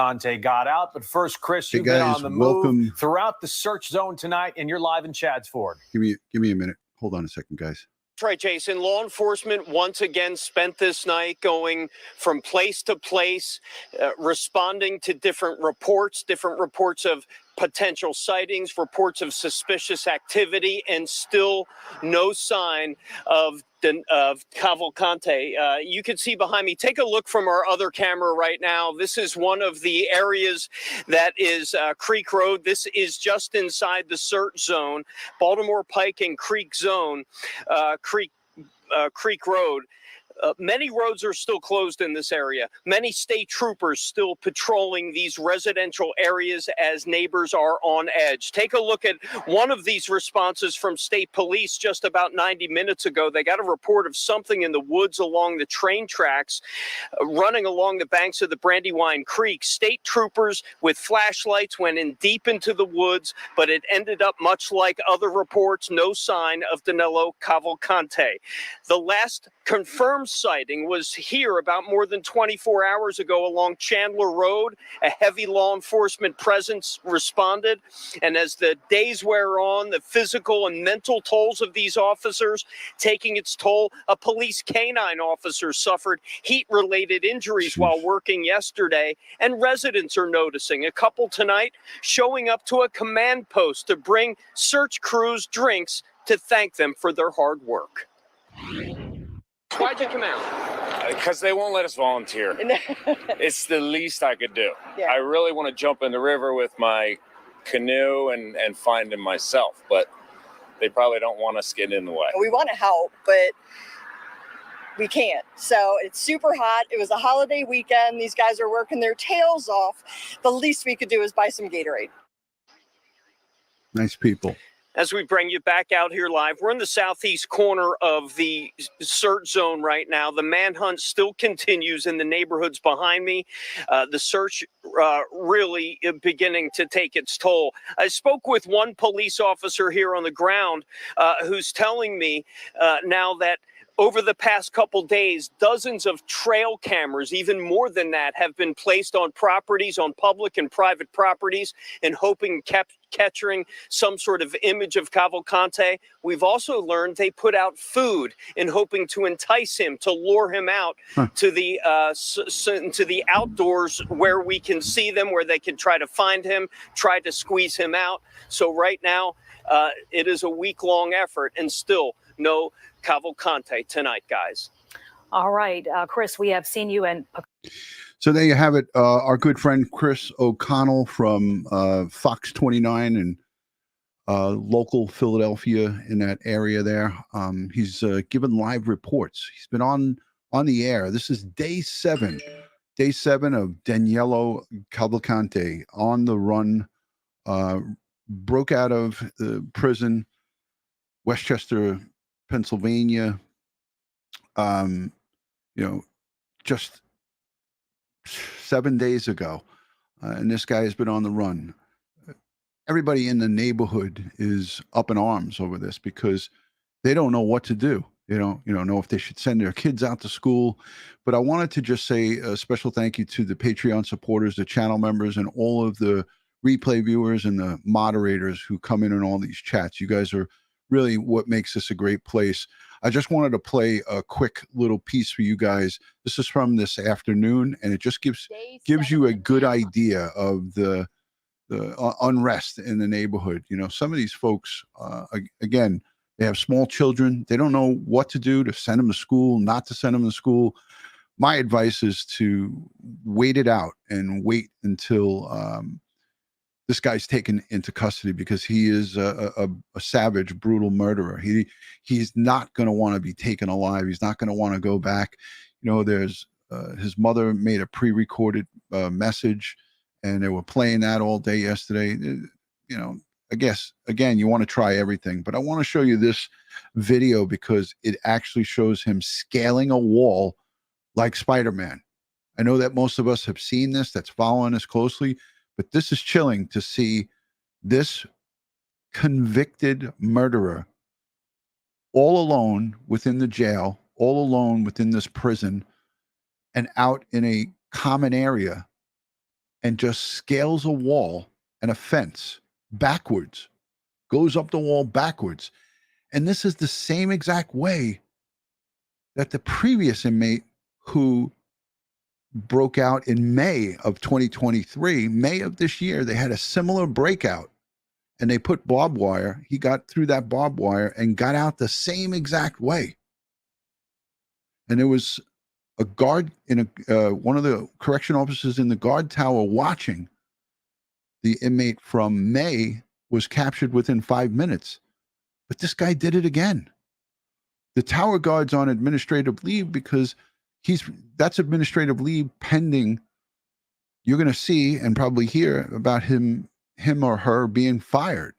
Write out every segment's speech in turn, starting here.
Cavalcante got out. But first, Chris, you've been on the move throughout the search zone tonight, and you're live in Chadds Ford. Give me a minute. Hold on a second, guys. That's right, Jason. Law enforcement once again spent this night going from place to place, responding to different reports of potential sightings, reports of suspicious activity, and still no sign of Cavalcante. You can see behind me, take a look from our other camera right now. This is one of the areas that is Creek Road. This is just inside the search zone, Baltimore Pike and Creek Zone, Creek Road. Many roads are still closed in this area. Many state troopers still patrolling these residential areas as neighbors are on edge. Take a look at one of these responses from state police just about 90 minutes ago. They got a report of something in the woods along the train tracks, running along the banks of the Brandywine Creek. State troopers with flashlights went in deep into the woods, but it ended up much like other reports, no sign of Danelo Cavalcante. The last confirmed sighting was here about more than 24 hours ago along Chandler Road. A heavy law enforcement presence responded, and as the days wear on, the physical and mental tolls of these officers taking its toll. A police canine officer suffered heat-related injuries while working yesterday, and residents are noticing. A couple tonight showing up to a command post to bring search crews drinks to thank them for their hard work. Why'd you come out? Because they won't let us volunteer. It's the least I could do. Yeah. I really want to jump in the river with my canoe and find him myself, but they probably don't want us getting in the way. We want to help, but we can't. So it's super hot. It was a holiday weekend. These guys are working their tails off. The least we could do is buy some Gatorade. Nice people. As we bring you back out here live, we're in the southeast corner of the search zone right now. The manhunt still continues in the neighborhoods behind me. The search really beginning to take its toll. I spoke with one police officer here on the ground who's telling me now that over the past couple days, dozens of trail cameras, even more than that, have been placed on properties, on public and private properties, and hoping capturing some sort of image of Cavalcante. We've also learned they put out food in hoping to entice him, to lure him out to the outdoors where we can see them, where they can try to find him, try to squeeze him out. So right now, it is a week-long effort, and still no Cavalcante tonight, guys. All right, Chris, we have seen you and. So there you have it. Our good friend Chris O'Connell from Fox 29 and local Philadelphia in that area there. He's given live reports. He's been on the air. This is day seven of Danelo Cavalcante on the run. Broke out of prison, Westchester, Pennsylvania, just 7 days ago. And this guy has been on the run. Everybody in the neighborhood is up in arms over this because they don't know what to do. They don't know if they should send their kids out to school. But I wanted to just say a special thank you to the Patreon supporters, the channel members, and all of the replay viewers and the moderators who come in on all these chats. You guys are really what makes this a great place. I just wanted to play a quick little piece for you guys. This is from this afternoon, and it just gives you a good idea of the unrest in the neighborhood. Some of these folks, again, they have small children. They don't know what to do, to send them to school, not to send them to school. My advice is to wait it out and wait until this guy's taken into custody, because he is a savage, brutal murderer. He's not going to want to be taken alive. He's not going to want to go back. There's his mother made a pre-recorded message, and they were playing that all day yesterday. I guess, again, you want to try everything, but I want to show you this video because it actually shows him scaling a wall like Spider-Man. I know that most of us have seen this, that's following us closely, but this is chilling to see this convicted murderer all alone within the jail, all alone within this prison, and out in a common area and just scales a wall and a fence backwards, goes up the wall backwards. And this is the same exact way that the previous inmate who broke out in May of 2023, May of this year, they had a similar breakout and they put barbed wire. He got through that barbed wire and got out the same exact way. And there was a guard in one of the correction officers in the guard tower watching. The inmate from May was captured within 5 minutes, but this guy did it again. The tower guard's on administrative leave because that's administrative leave pending. You're going to see and probably hear about him or her being fired.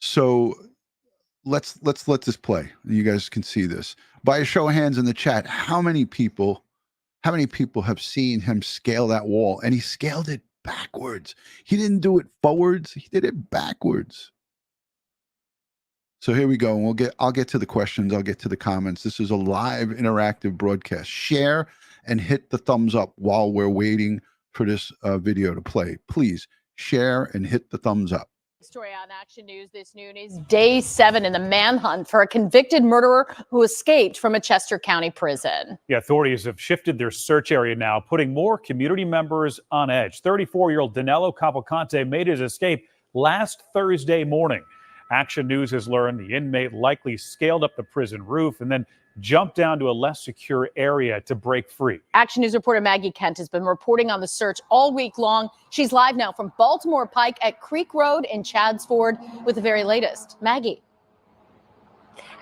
So let's let this play. You guys can see this. By a show of hands in the chat, how many people have seen him scale that wall? And he scaled it backwards. He didn't do it forwards. He did it backwards. So here we go. And I'll get to the questions. I'll get to the comments. This is a live interactive broadcast. Share and hit the thumbs up while we're waiting for this video to play. Please share and hit the thumbs up. Story on Action News this noon is day 7 in the manhunt for a convicted murderer who escaped from a Chester County prison. Yeah, authorities have shifted their search area now, putting more community members on edge. 34-year-old Danelo Cavalcante made his escape last Thursday morning. Action News has learned the inmate likely scaled up the prison roof and then jumped down to a less secure area to break free. Action News reporter Maggie Kent has been reporting on the search all week long. She's live now from Baltimore Pike at Creek Road in Chadds Ford with the very latest. Maggie.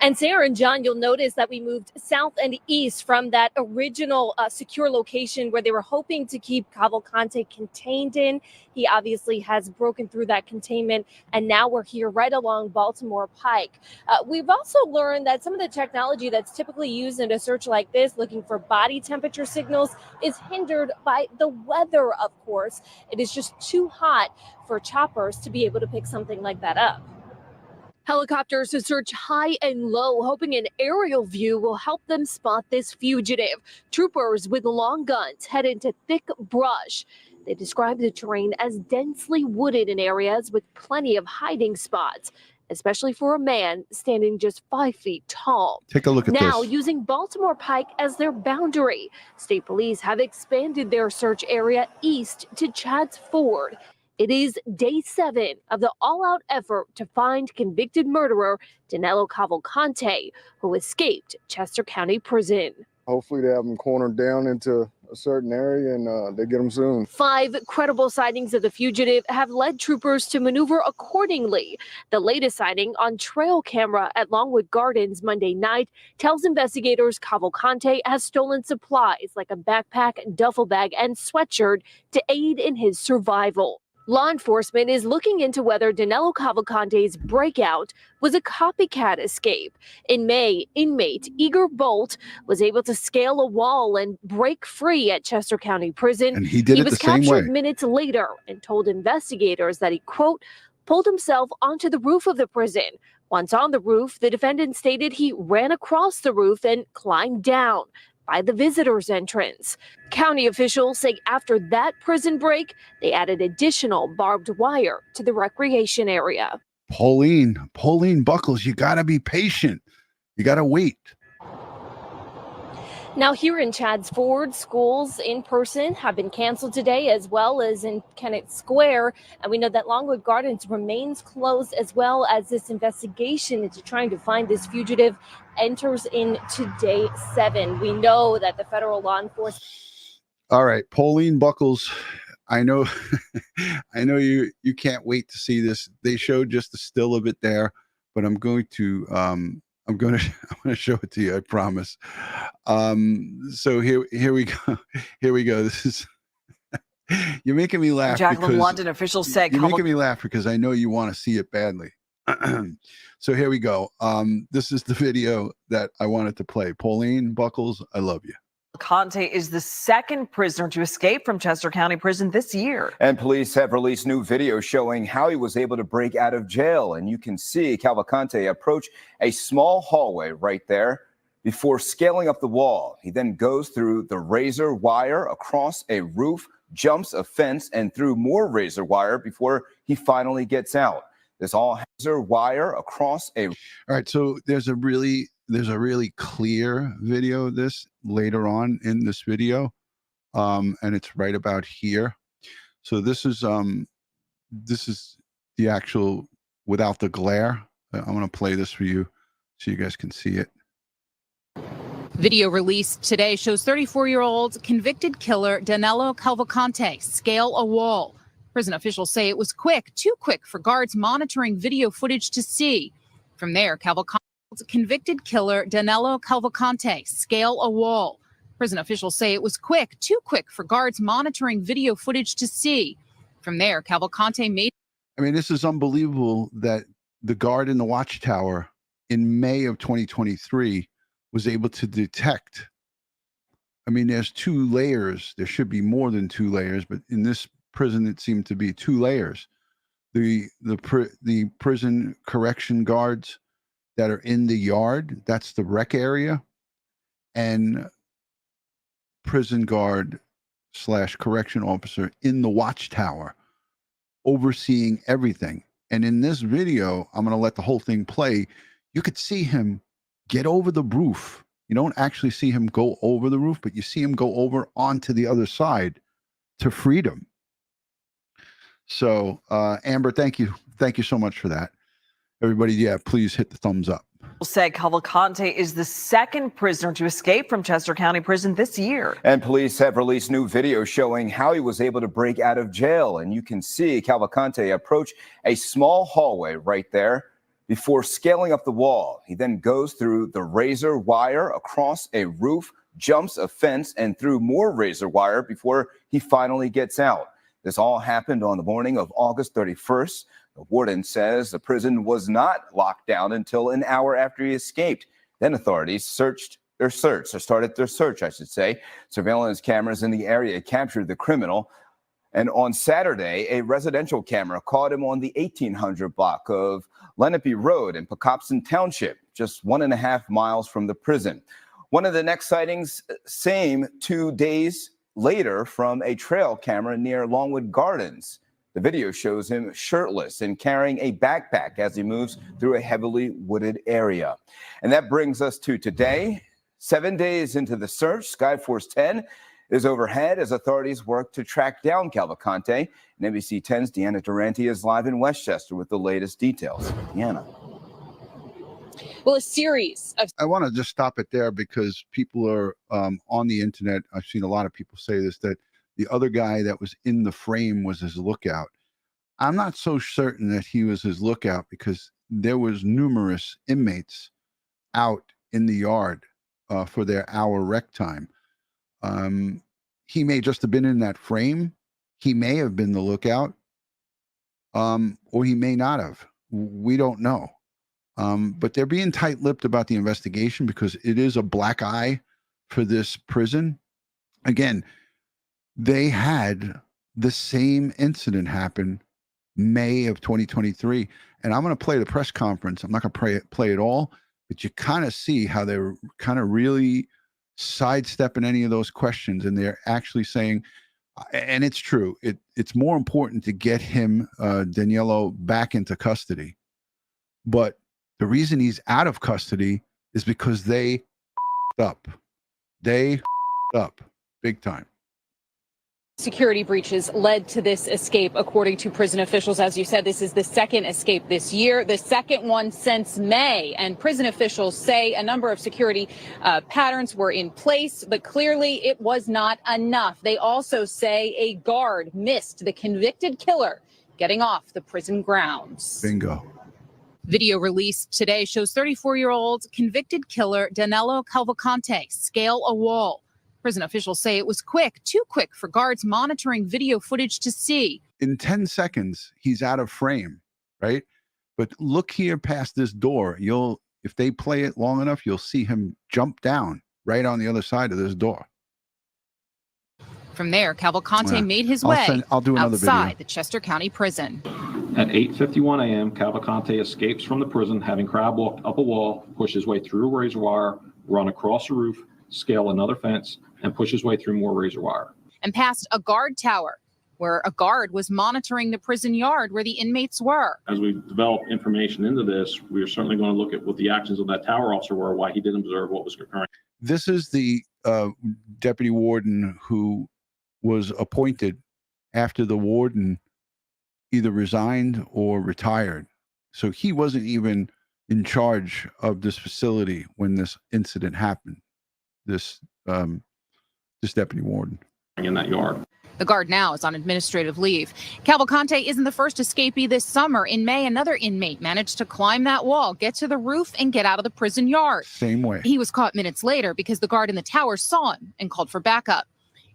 And Sarah and John, you'll notice that we moved south and east from that original secure location where they were hoping to keep Cavalcante contained in. He obviously has broken through that containment, and now we're here right along Baltimore Pike. We've also learned that some of the technology that's typically used in a search like this, looking for body temperature signals, is hindered by the weather, of course. It is just too hot for choppers to be able to pick something like that up. Helicopters to search high and low, hoping an aerial view will help them spot this fugitive. Troopers with long guns head into thick brush. They describe the terrain as densely wooded in areas with plenty of hiding spots, especially for a man standing just 5 feet tall. Take a look at this. Now, using Baltimore Pike as their boundary, state police have expanded their search area east to Chadds Ford. It is day 7 of the all-out effort to find convicted murderer Danelo Cavalcante, who escaped Chester County Prison. Hopefully they have him cornered down into a certain area and they get him soon. 5 credible sightings of the fugitive have led troopers to maneuver accordingly. The latest sighting on trail camera at Longwood Gardens Monday night tells investigators Cavalcante has stolen supplies like a backpack, duffel bag, and sweatshirt to aid in his survival. Law enforcement is looking into whether Danelo Cavalcante's breakout was a copycat escape. In May, inmate Eager Bolt was able to scale a wall and break free at Chester County Prison. And he did it the same way. He was captured minutes later and told investigators that he, quote, pulled himself onto the roof of the prison. Once on the roof, the defendant stated he ran across the roof and climbed down by the visitor's entrance. County officials say after that prison break, they added additional barbed wire to the recreation area. Pauline Buckles, you got to be patient. You got to wait. Now here in Chadds Ford, schools in person have been canceled today, as well as in Kennett Square. And we know that Longwood Gardens remains closed, as well as this investigation into trying to find this fugitive enters into day 7. We know that the federal law enforcement. All right, Pauline Buckles, I know you can't wait to see this. They showed just a still of it there, but I'm going to show it to you, I promise. So here we go. Here we go. This is you're making me laugh. Jacqueline because London officials say you're making me laugh because I know you want to see it badly. So here we go. This is the video that I wanted to play. Pauline Buckles, I love you. Cavalcante is the second prisoner to escape from Chester County Prison this year. And police have released new video showing how he was able to break out of jail. And you can see Cavalcante approach a small hallway right there before scaling up the wall. He then goes through the razor wire, across a roof, jumps a fence, and through more razor wire before he finally gets out. This all razor wire across a. All right, so there's a really clear video of this later on in this video, and it's right about here. So this is the actual without the glare. I'm going to play this for you so you guys can see it. Video released today shows 34-year-old convicted killer Danelo Cavalcante scale a wall. Prison officials say it was quick, too quick for guards monitoring video footage to see. From there, Cavalcante's convicted killer Danelo Cavalcante scale a wall. Prison officials say it was quick, too quick for guards monitoring video footage to see. From there, Cavalcante made. I mean, this is unbelievable that the guard in the watchtower in May of 2023 was able to detect. I mean, there's 2 layers. There should be more than 2 layers, but in this prison, it seemed to be 2 layers. The prison correction guards that are in the yard, that's the rec area, and prison guard / correction officer in the watchtower overseeing everything. And in this video, I'm going to let the whole thing play. You could see him get over the roof. You don't actually see him go over the roof, but you see him go over onto the other side to freedom. So, Amber, thank you. Thank you so much for that. Everybody, yeah, please hit the thumbs up. Said Cavalcante is the second prisoner to escape from Chester County Prison this year. And police have released new video showing how he was able to break out of jail. And you can see Cavalcante approach a small hallway right there before scaling up the wall. He then goes through the razor wire, across a roof, jumps a fence, and through more razor wire before he finally gets out. This all happened on the morning of August 31st. The warden says the prison was not locked down until an hour after he escaped. Then authorities started their search, I should say. Surveillance cameras in the area captured the criminal. And on Saturday, a residential camera caught him on the 1800 block of Lenape Road in Pocopson Township, just 1.5 miles from the prison. One of the next sightings, same 2 days later, from a trail camera near Longwood Gardens. The video shows him shirtless and carrying a backpack as he moves through a heavily wooded area. And that brings us to today. 7 days into the search, Skyforce 10 is overhead as authorities work to track down Cavalcante. And NBC 10's Deanna Durante is live in Westchester with the latest details. Deanna. Well, a series of. I want to just stop it there because people are on the internet. I've seen a lot of people say this, that the other guy that was in the frame was his lookout. I'm not so certain that he was his lookout because there was numerous inmates out in the yard for their hour rec time. He may just have been in that frame. He may have been the lookout, or he may not have. We don't know. But they're being tight-lipped about the investigation because it is a black eye for this prison. Again, they had the same incident happen May of 2023. And I'm going to play the press conference. I'm not going to play it all, but you kind of see how they're kind of really sidestepping any of those questions. And they're actually saying, and it's true, it's more important to get him, Danilo, back into custody. But the reason he's out of custody is because they up. They up big time. Security breaches led to this escape, according to prison officials. As you said, this is the second escape this year, the second one since May. And prison officials say a number of security patterns were in place, but clearly it was not enough. They also say a guard missed the convicted killer getting off the prison grounds. Bingo. Video released today shows 34-year-old convicted killer Danelo Cavalcante scale a wall. Prison officials say it was quick, too quick for guards monitoring video footage to see. In 10 seconds, he's out of frame, right? But look here past this door. If they play it long enough, you'll see him jump down right on the other side of this door. From there, Cavalcante made his way I'll do another outside video. the Chester County Prison. At 8:51 a.m., Cavalcante escapes from the prison, having crab walked up a wall, pushed his way through razor wire, run across the roof, scale another fence, and push his way through more razor wire. And past a guard tower where a guard was monitoring the prison yard where the inmates were. As we develop information into this, we are certainly going to look at what the actions of that tower officer were, why he didn't observe what was occurring. This is the deputy warden who was appointed after the warden either resigned or retired. So he wasn't even in charge of this facility when this incident happened. This deputy warden in that yard. The guard now is on administrative leave. Cavalcante isn't the first escapee this summer. In May, another inmate managed to climb that wall, get to the roof, and get out of the prison yard. Same way. He was caught minutes later because the guard in the tower saw him and called for backup.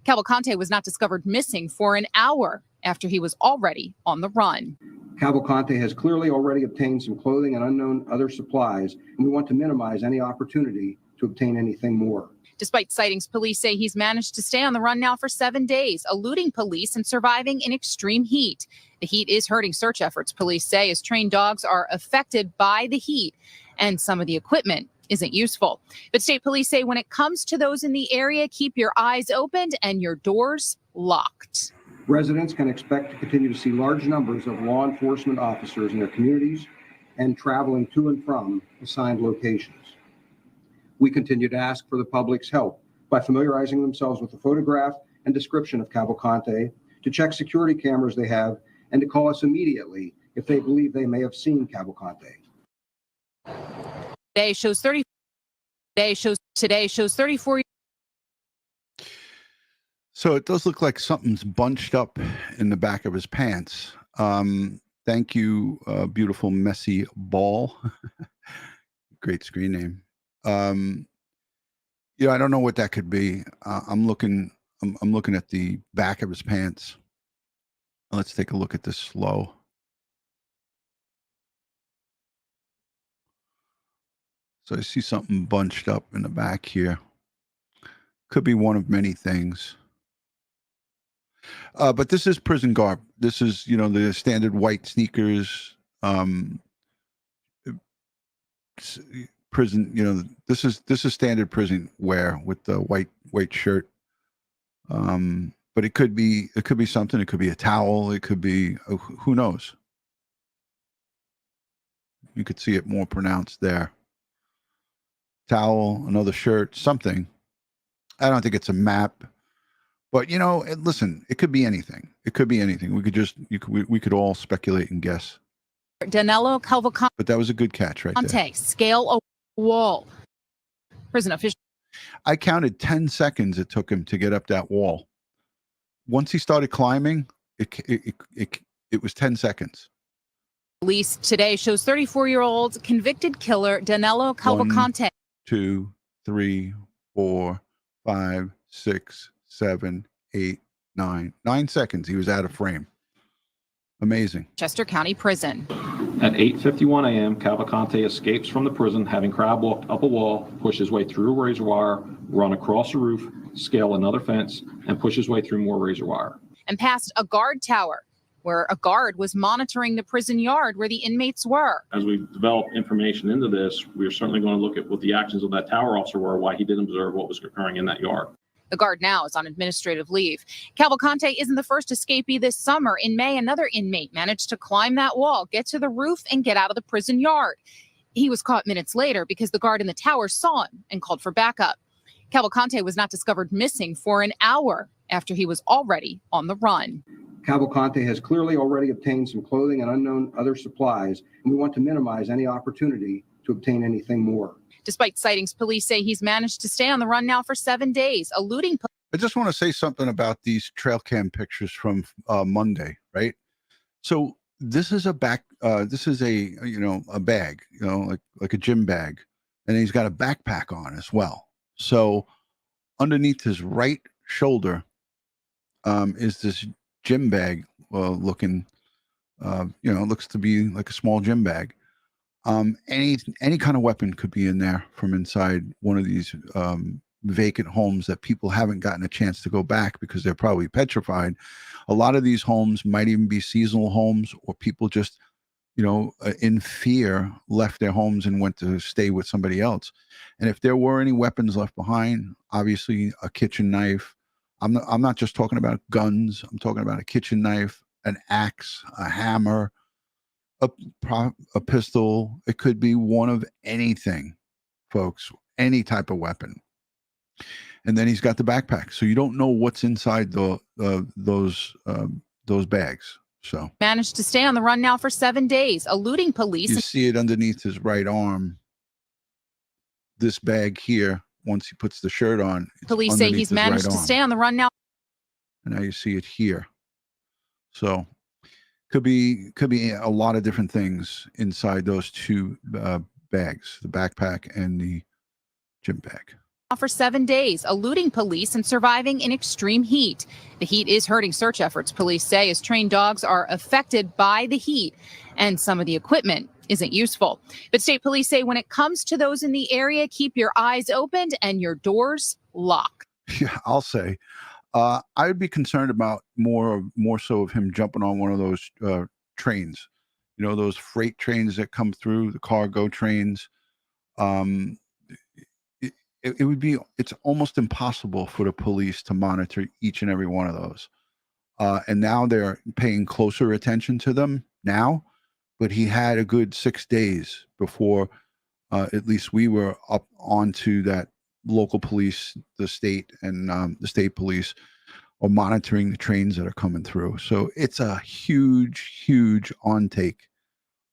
Cavalcante was not discovered missing for an hour after he was already on the run. Cavalcante has clearly already obtained some clothing and unknown other supplies, and we want to minimize any opportunity to obtain anything more. Despite sightings, police say he's managed to stay on the run now for 7 days, eluding police and surviving in extreme heat. The heat is hurting search efforts, police say, as trained dogs are affected by the heat, and some of the equipment isn't useful. But state police say when it comes to those in the area, keep your eyes opened and your doors locked. Residents can expect to continue to see large numbers of law enforcement officers in their communities and traveling to and from assigned locations. We continue to ask for the public's help by familiarizing themselves with the photograph and description of Cavalcante, to check security cameras they have, and to call us immediately if they believe they may have seen Cavalcante. Today shows 34. So it does look like something's bunched up in the back of his pants. Thank you, beautiful messy ball. Great screen name. Yeah, I don't know what that could be. I'm looking at the back of his pants. Let's take a look at this slow. So I see something bunched up in the back here. Could be one of many things. But this is prison garb. This is, the standard white sneakers, prison, this is standard prison wear with the white shirt. But it could be something. It could be a towel. It could be, who knows? You could see it more pronounced there. Towel, another shirt, something. I don't think it's a map, but listen, it could be anything. It could be anything. We could all speculate and guess. Danelo Cavalcante. But that was a good catch right there. Scale a wall. Prison official. I counted 10 seconds it took him to get up that wall. Once he started climbing, it was 10 seconds. Police today shows 34-year-old convicted killer Danelo Cavalcante. 1, 2, 3, 4, 5, 6, 7, 8, 9. 9 seconds. He was out of frame. Amazing. Chester County Prison. At 8:51 a.m., Cavalcante escapes from the prison, having crab walked up a wall, pushed his way through razor wire, run across the roof, scale another fence, and push his way through more razor wire. And past a guard tower where a guard was monitoring the prison yard where the inmates were. As we develop information into this, we are certainly going to look at what the actions of that tower officer were, why he didn't observe what was occurring in that yard. The guard now is on administrative leave. Cavalcante isn't the first escapee this summer. In May, another inmate managed to climb that wall, get to the roof, and get out of the prison yard. He was caught minutes later because the guard in the tower saw him and called for backup. Cavalcante was not discovered missing for an hour after he was already on the run. Cavalcante has clearly already obtained some clothing and unknown other supplies, and we want to minimize any opportunity to obtain anything more. Despite sightings, police say he's managed to stay on the run now for 7 days, eluding. I just want to say something about these trail cam pictures from Monday, right? So this is a bag, a bag, like a gym bag, and he's got a backpack on as well. So underneath his right shoulder is this gym bag looking, looks to be like a small gym bag. Any kind of weapon could be in there from inside one of these vacant homes that people haven't gotten a chance to go back because they're probably petrified. A lot of these homes might even be seasonal homes, or people just in fear, left their homes and went to stay with somebody else. And if there were any weapons left behind, obviously a kitchen knife. I'm not just talking about guns. I'm talking about a kitchen knife, an axe, a hammer, a pistol. It could be one of anything, folks, any type of weapon. And then he's got the backpack, so you don't know what's inside those bags. So Managed to stay on the run now for 7 days, eluding police. You see it underneath his right arm. This bag here, once he puts the shirt on, Police say he's managed to stay on the run now. And now you see it here. So could be a lot of different things inside those two bags, the backpack and the gym bag. For 7 days, eluding police and surviving in extreme heat. The heat is hurting search efforts, police say, as trained dogs are affected by the heat and some of the equipment isn't useful. But state police say when it comes to those in the area, keep your eyes open and your doors locked. Yeah, I'll say. I would be concerned about more so of him jumping on one of those trains, those freight trains that come through, the cargo trains. It's almost impossible for the police to monitor each and every one of those. And now they're paying closer attention to them now, but he had a good 6 days before at least we were up onto that local police, the state and the state police are monitoring the trains that are coming through. So it's a huge intake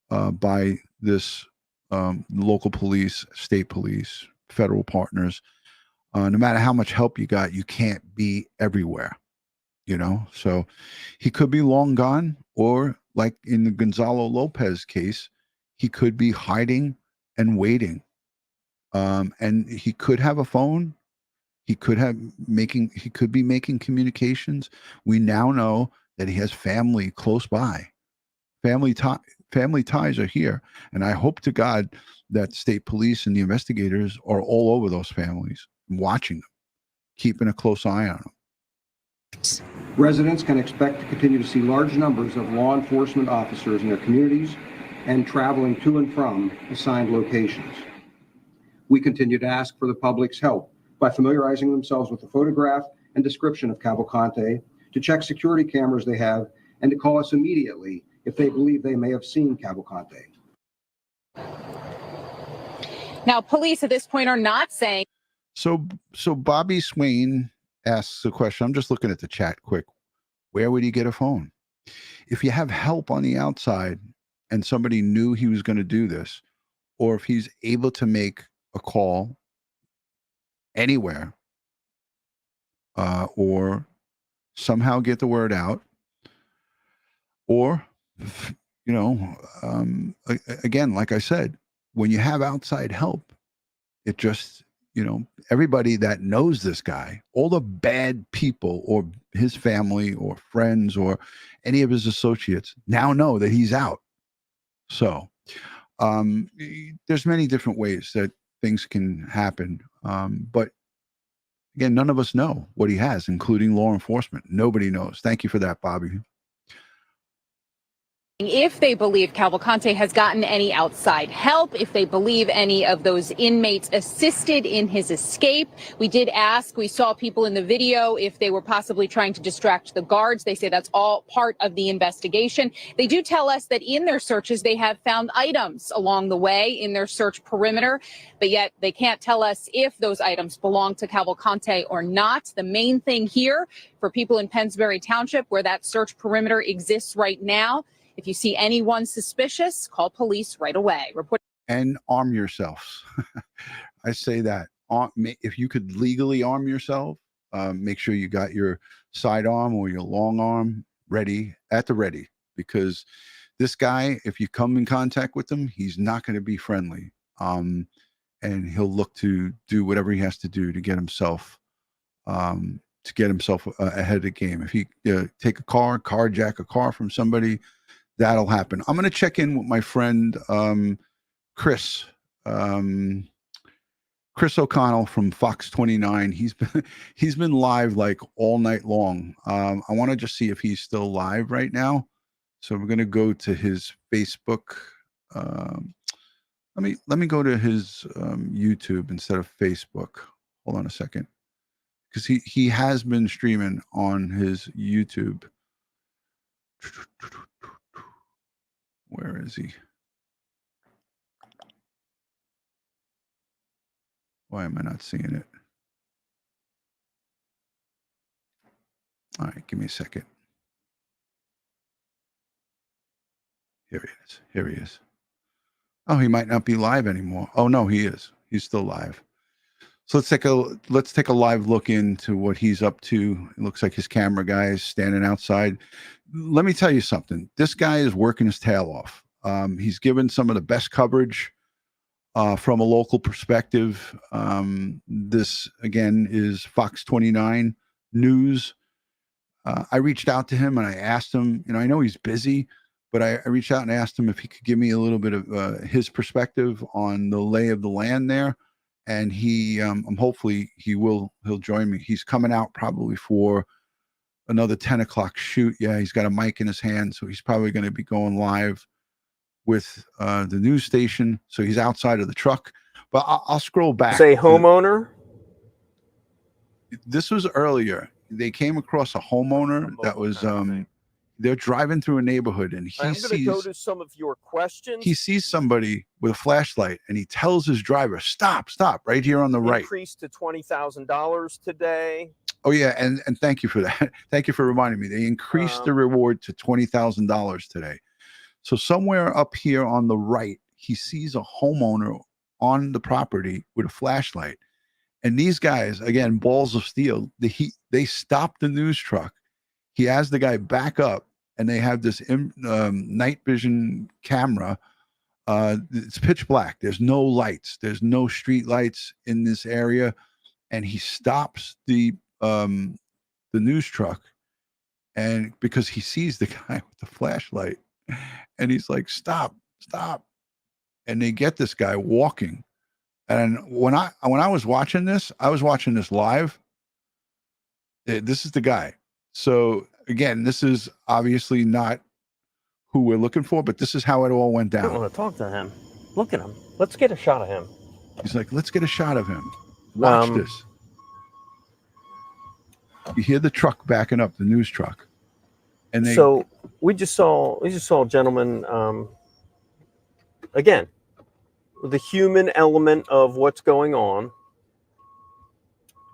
by this local police, state police, federal partners. No matter how much help you got, you can't be everywhere, so he could be long gone, or like in the Gonzalo Lopez case, he could be hiding and waiting. And he could have a phone. He could be making communications. We now know that he has family close by. Family ties are here. And I hope to God that state police and the investigators are all over those families, watching them, keeping a close eye on them. Residents can expect to continue to see large numbers of law enforcement officers in their communities and traveling to and from assigned locations. We continue to ask for the public's help by familiarizing themselves with the photograph and description of Cavalcante, to check security cameras they have, and to call us immediately if they believe they may have seen Cavalcante. Now, police at this point are not saying. So Bobby Swain asks the question. I'm just looking at the chat quick. Where would he get a phone? If you have help on the outside and somebody knew he was going to do this, or if he's able to make a call anywhere, or somehow get the word out, or, again, like I said, when you have outside help, it just, everybody that knows this guy, all the bad people or his family or friends or any of his associates now know that he's out. So there's many different ways that things can happen. But again, none of us know what he has, including law enforcement. Nobody knows. Thank you for that, Bobby. If they believe Cavalcante has gotten any outside help, if they believe any of those inmates assisted in his escape. We did ask, we saw people in the video, if they were possibly trying to distract the guards. They say that's all part of the investigation. They do tell us that in their searches, they have found items along the way in their search perimeter, but yet they can't tell us if those items belong to Cavalcante or not. The main thing here for people in Pennsbury Township, where that search perimeter exists right now, if you see anyone suspicious, call police right away. And arm yourselves. I say that. If you could legally arm yourself, make sure you got your sidearm or your long arm ready, at the ready, because this guy, if you come in contact with him, he's not going to be friendly. And he'll look to do whatever he has to do to get himself ahead of the game. If he take a car, carjack a car from somebody, that'll happen. I'm going to check in with my friend Chris O'Connell from Fox 29. He's been live like all night long. I want to just see if he's still live right now. So we're going to go to his Facebook. Let me go to his YouTube instead of Facebook. Hold on a second, because he has been streaming on his YouTube. Where is he? Why am I not seeing it? All right, give me a second. Here he is. Here he is. Oh, he might not be live anymore. Oh no, he is. He's still live. So let's take a live look into what he's up to. It looks like his camera guy is standing outside. Let me tell you something. This guy is working his tail off. He's given some of the best coverage from a local perspective. This again is Fox 29 News. I reached out to him and I asked him, I know he's busy, but I reached out and asked him if he could give me a little bit of his perspective on the lay of the land there. And hopefully he'll join me. He's coming out probably for another 10 o'clock shoot. Yeah, he's got a mic in his hand, so he's probably going to be going live with the news station. So he's outside of the truck. But I'll scroll back. Say homeowner. This was earlier. They came across a homeowner that was they're driving through a neighborhood and I'm going to go to some of your questions. He sees somebody with a flashlight and he tells his driver, stop right here on the right. Increased to $20,000 today. Oh yeah, and thank you for that. Thank you for reminding me. They increased the reward to $20,000 today. So somewhere up here on the right, he sees a homeowner on the property with a flashlight. And these guys, again, balls of steel, they stop the news truck. He has the guy back up, and they have this night vision camera. It's pitch black. There's no lights. There's no street lights in this area. And he stops the news truck, and because he sees the guy with the flashlight, and he's like, stop. And they get this guy walking. And when I was watching this, I was watching this live. This is the guy. So again, this is obviously not who we're looking for, but this is how it all went down. I want to talk to him. Look at him. Let's get a shot of him. He's like, let's get a shot of him. Watch this. You hear the truck backing up, the news truck. And so we just saw a gentleman again, the human element of what's going on.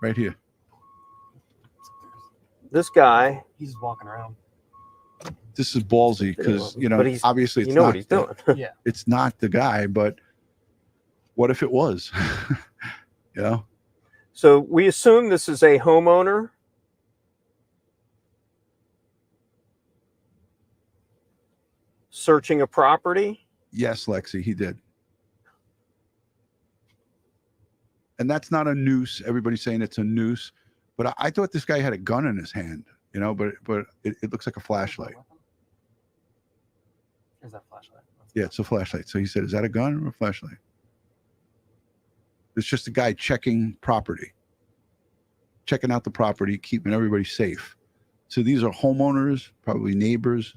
Right here. This guy, he's walking around. This is ballsy because obviously it's you know not what he's doing. Yeah. It's not the guy, but what if it was? So we assume this is a homeowner. Searching a property. Yes, Lexi, he did. And that's not a noose. Everybody's saying it's a noose. But I thought this guy had a gun in his hand, but it looks like a flashlight. Is that a flashlight? Yeah, it's a flashlight. So he said, is that a gun or a flashlight? It's just a guy checking out the property, keeping everybody safe. So these are homeowners, probably neighbors,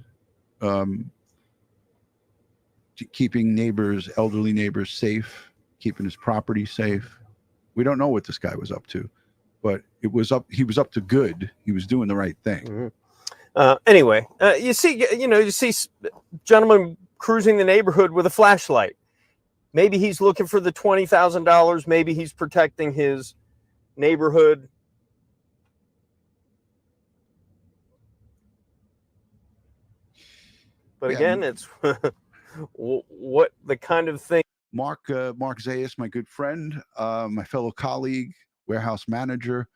keeping elderly neighbors safe, keeping his property safe. We don't know what this guy was up to. But he was up to good. He was doing the right thing. Mm-hmm. Anyway, you see gentlemen cruising the neighborhood with a flashlight. Maybe he's looking for the $20,000. Maybe he's protecting his neighborhood. But again, it's what the kind of thing. Mark Zayas, my good friend, my fellow colleague, warehouse manager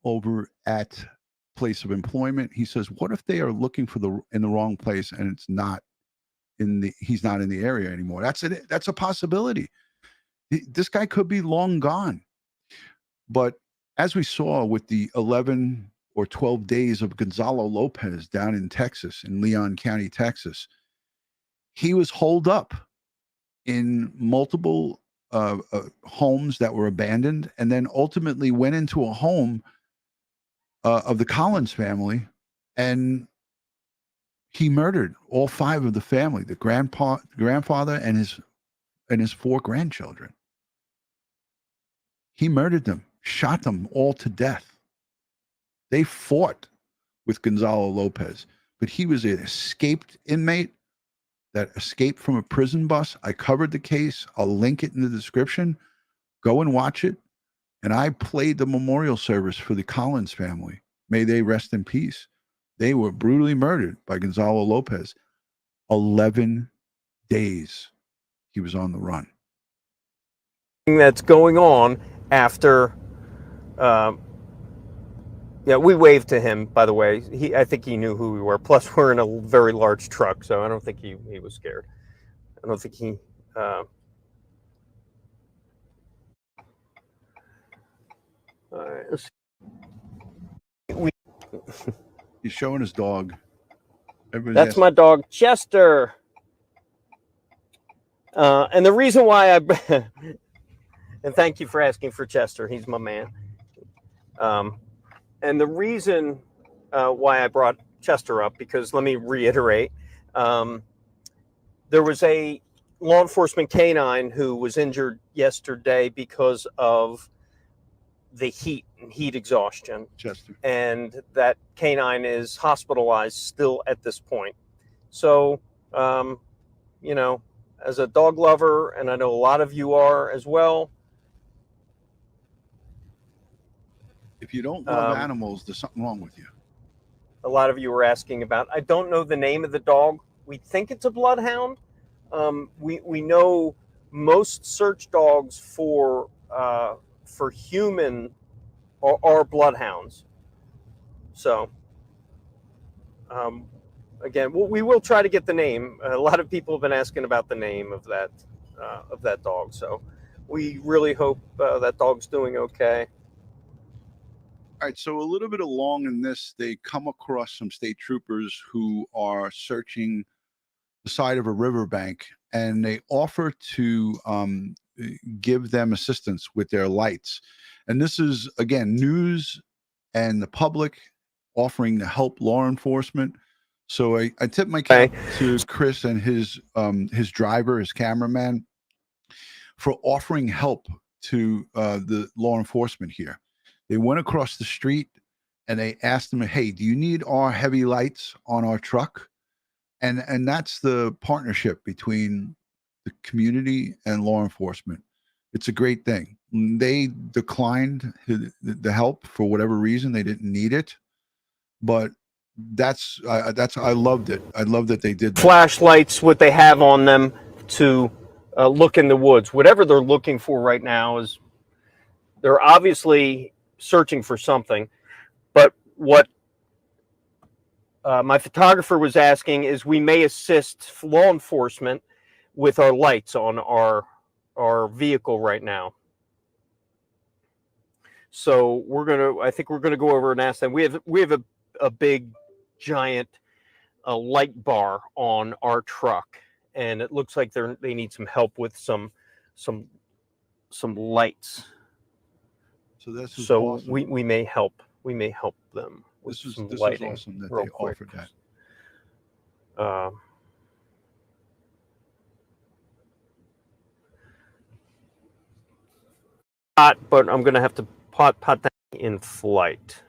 over at Place of Employment. He says, what if they are looking in the wrong place and it's not he's not in the area anymore? That's a possibility. This guy could be long gone. But as we saw with the 11 or 12 days of Gonzalo Lopez down in Texas, in Leon County, Texas, he was holed up in multiple homes that were abandoned, and then ultimately went into a home of the Collins family, and He murdered all 5 of the family, the grandfather and his 4 grandchildren. He murdered them, shot them all to death. They fought with Gonzalo Lopez, but he was an escaped inmate that escaped from a prison bus. I covered the case. I'll link it in the description. Go and watch it. And I played the memorial service for the Collins family. May they rest in peace. They were brutally murdered by Gonzalo Lopez. 11 days he was on the run. That's going on after, yeah, we waved to him, by the way. I think he knew who we were. Plus, we're in a very large truck, so I don't think he was scared. I don't think he... all right, let's see. He's showing his dog. That's my dog, Chester. And the reason why I... and thank you for asking for Chester. He's my man. And the reason why I brought Chester up, because let me reiterate, there was a law enforcement canine who was injured yesterday because of the heat exhaustion. Chester. And that canine is hospitalized still at this point. So, you know, as a dog lover, and I know a lot of you are as well. If you don't love animals, there's something wrong with you. A lot of you were asking about. I don't know the name of the dog. We think it's a bloodhound. We know most search dogs for human are bloodhounds. So, again, we will try to get the name. A lot of people have been asking about the name of that dog. So, we really hope that dog's doing okay. All right, so a little bit along in this, they come across some state troopers who are searching the side of a riverbank, and they offer to give them assistance with their lights. And this is, again, news and the public offering to help law enforcement. So I tip my cap to Chris and his driver, his cameraman, for offering help to the law enforcement here. They went across the street and they asked them, hey, do you need our heavy lights on our truck? And that's the partnership between the community and law enforcement. It's a great thing. They declined the help for whatever reason. They didn't need it. But I loved it. I love that they did that. Flashlights, what they have on them to look in the woods. Whatever they're looking for right now is they're obviously searching for something. But what my photographer was asking is we may assist law enforcement with our lights on our vehicle right now. So I think we're gonna go over and ask them. We have a big giant light bar on our truck, and it looks like they need some help with some lights. So we may help them with some lighting. This is awesome that real they quick. offered that. But I'm going to have to pot that in flight.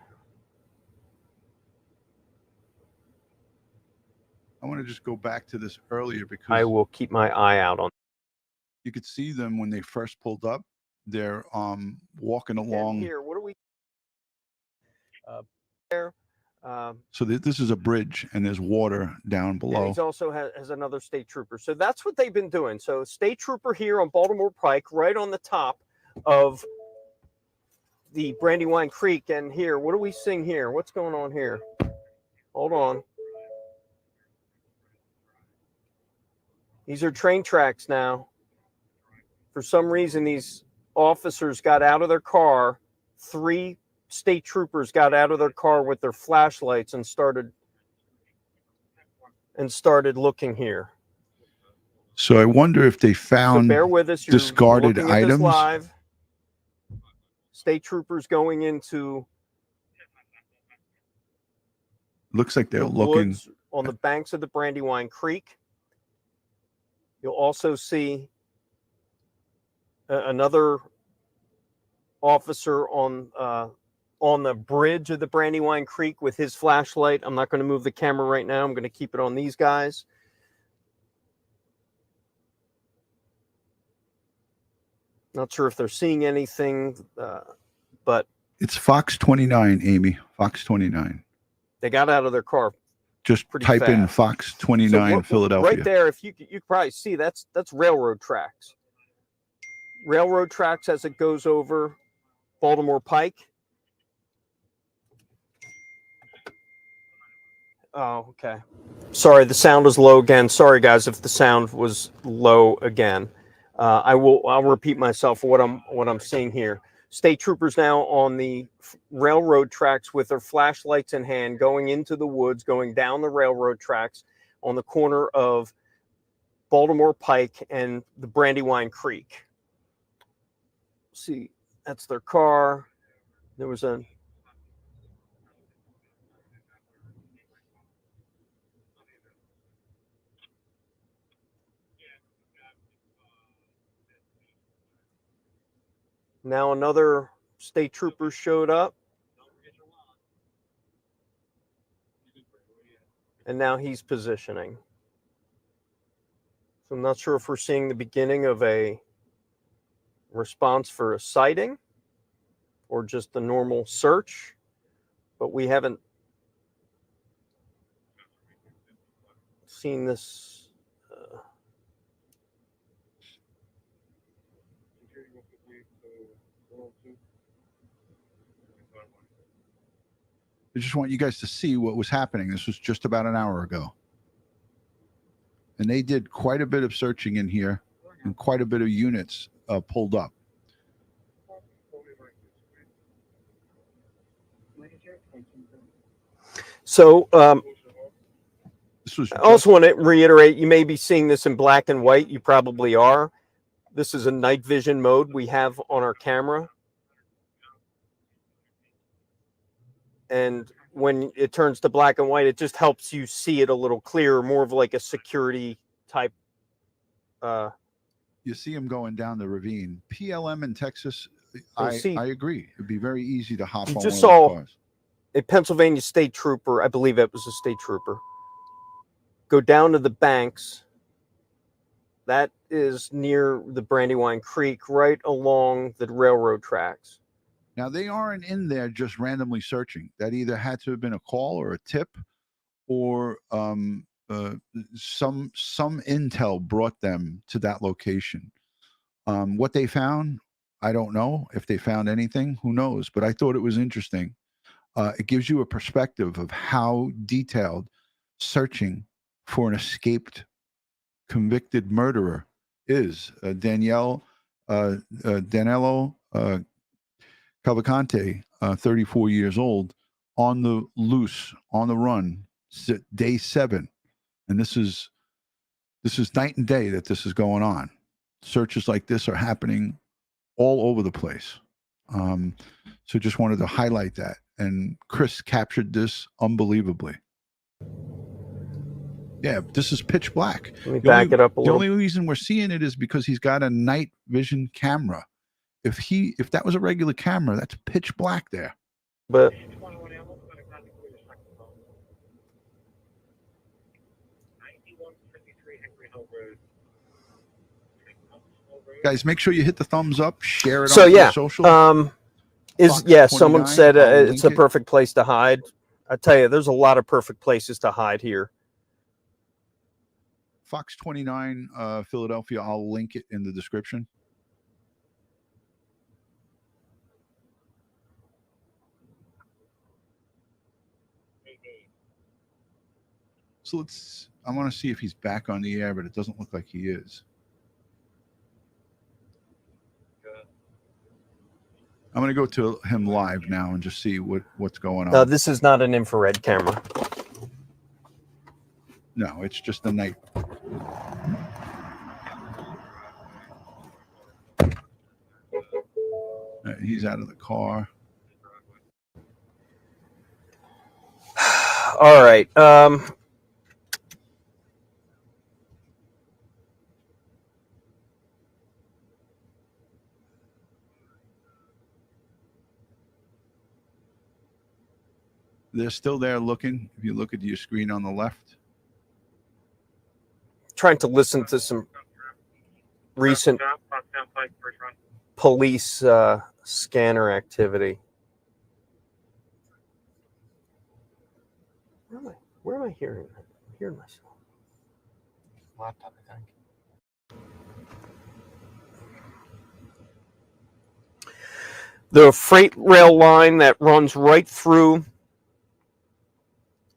I want to just go back to this earlier because I will keep my eye out on. You could see them when they first pulled up. They're walking along. Here, what do we? There. So this is a bridge, and there's water down below. Yeah, he also has another state trooper. So that's what they've been doing. So state trooper here on Baltimore Pike, right on the top of the Brandywine Creek. And here, what do we sing here? What's going on here? Hold on. These are train tracks now. For some reason, these officers got out of their car. 3 state troopers got out of their car with their flashlights and started looking here. So I wonder if they found bear with us. You're discarded looking at this items. Live. State troopers going into looks like they're looking on the banks of the Brandywine Creek. You'll also see another officer on the bridge of the Brandywine Creek with his flashlight. I'm not going to move the camera right now. I'm going to keep it on these guys. Not sure if they're seeing anything, but it's Fox 29, Amy. Fox 29. They got out of their car. Just type fast. in Fox 29 Philadelphia. Right there, if you can probably see that's railroad tracks. Railroad tracks as it goes over Baltimore Pike. Oh, okay. Sorry, the sound was low again. Sorry, guys, if the sound was low again. I'll repeat myself for what I'm seeing here. State troopers now on the railroad tracks with their flashlights in hand, going into the woods, going down the railroad tracks on the corner of Baltimore Pike and the Brandywine Creek. See, that's their car. There was a now another state trooper showed up. And now he's positioning. So I'm not sure if we're seeing the beginning of a response for a sighting or just the normal search, but we haven't seen this. I just want you guys to see what was happening. This was just about an hour ago. And they did quite a bit of searching in here and quite a bit of units pulled up. So I also want to reiterate, you may be seeing this in black and white. You probably are. This is a night vision mode we have on our camera. And when it turns to black and white, it just helps you see it a little clearer, more of like a security type. You see him going down the ravine. PLM in Texas, I agree. It'd be very easy to hop on one of those cars. A Pennsylvania state trooper, I believe it was a state trooper, go down to the banks. That is near the Brandywine Creek, right along the railroad tracks. Now, they aren't in there just randomly searching. That either had to have been a call or a tip, or some intel brought them to that location. What they found, I don't know. If they found anything, who knows? But I thought it was interesting. It gives you a perspective of how detailed searching for an escaped convicted murderer is. Danelo Cavalcante, 34 years old, on the loose, on the run, day 7. And this is night and day that this is going on. Searches like this are happening all over the place. So just wanted to highlight that. And Chris captured this unbelievably. Yeah, this is pitch black. Let me back it up a little. The only reason we're seeing it is because he's got a night vision camera. If that was a regular camera, that's pitch black there. But guys, make sure you hit the thumbs up, share it on your social. Someone said it's a perfect place to hide. I tell you, there's a lot of perfect places to hide here. Fox 29 Philadelphia, I'll link it in the description. So I want to see if he's back on the air, but it doesn't look like he is. I'm going to go to him live now and just see what's going on. No, this is not an infrared camera. No, it's just a night. He's out of the car. All right. They're still there looking. If you look at your screen on the left. Trying to listen to some recent police scanner activity. Where am I hearing that? I'm hearing myself. Laptop, I think. The freight rail line that runs right through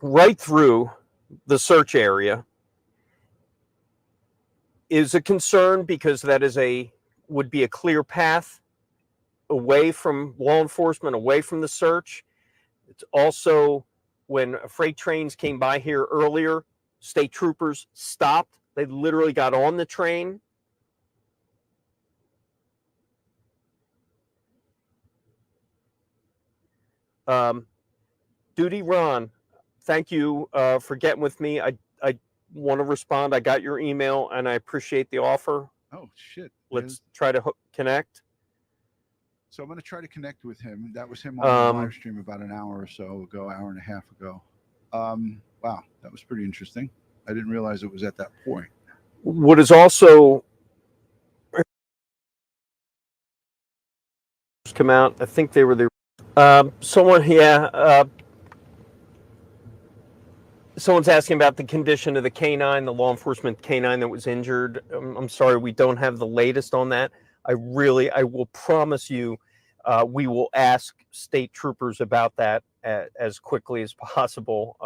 the search area is a concern because that would be a clear path away from law enforcement, away from the search. It's also, when freight trains came by here earlier, state troopers stopped. They literally got on the train. DutyRon, thank you for getting with me. I want to respond. I got your email and I appreciate the offer. Oh, shit. Let's try to connect. So I'm going to try to connect with him. That was him on the live stream about an hour or so ago, hour and a half ago. Wow, that was pretty interesting. I didn't realize it was at that point. What is also come out, I think they were the someone's asking about the condition of the canine, the law enforcement canine that was injured. I'm sorry, we don't have the latest on that. I will promise you, we will ask state troopers about that as quickly as possible.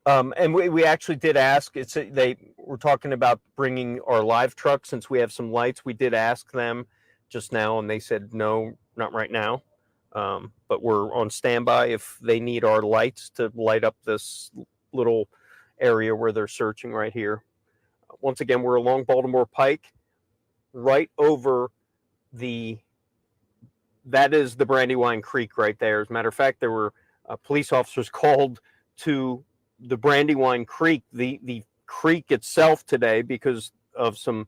And we actually did ask. They were talking about bringing our live truck since we have some lights. We did ask them just now, and they said no, not right now. But we're on standby if they need our lights to light up this little area where they're searching right here. Once again, we're along Baltimore Pike, right over that is the Brandywine Creek right there. As a matter of fact, there were police officers called to the Brandywine Creek, the creek itself today because of some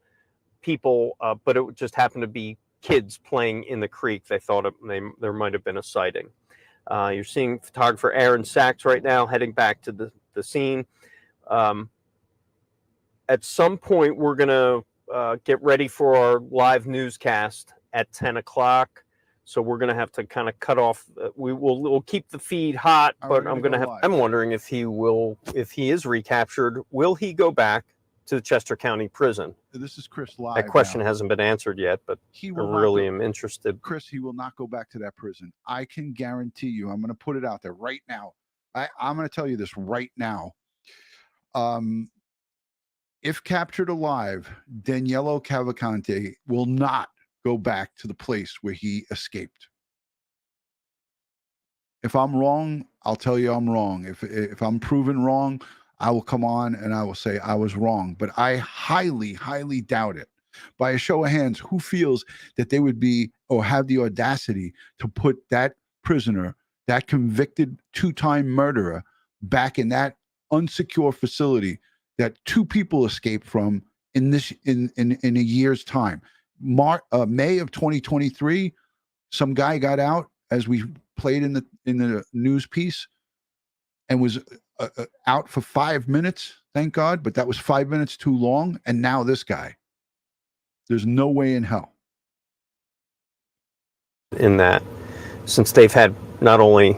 people, but it just happened to be kids playing in the creek. They thought there might have been a sighting. You're seeing photographer Aaron Sachs right now heading back to the scene. At some point, we're going to get ready for our live newscast at 10 o'clock. So we're going to have to kind of cut off. We'll keep the feed hot, but I'm wondering if he is recaptured, will he go back to the Chester County Prison? This is Chris live. That question now. Hasn't been answered yet, but I really am interested. Chris, he will not go back to that prison. I can guarantee you. I'm going to put it out there right now. I'm going to tell you this right now. If captured alive, Danelo Cavalcante will not go back to the place where he escaped. If I'm wrong, I'll tell you I'm wrong. If I'm proven wrong, I will come on and I will say I was wrong. But I highly, highly doubt it. By a show of hands, who feels that they would be or have the audacity to put that prisoner, that convicted two-time murderer, back in that unsecure facility that two people escaped from in a year's time? May of 2023, some guy got out, as we played in the news piece, and was out for 5 minutes, thank God, but that was 5 minutes too long. And now this guy, there's no way in hell. In that, since they've had not only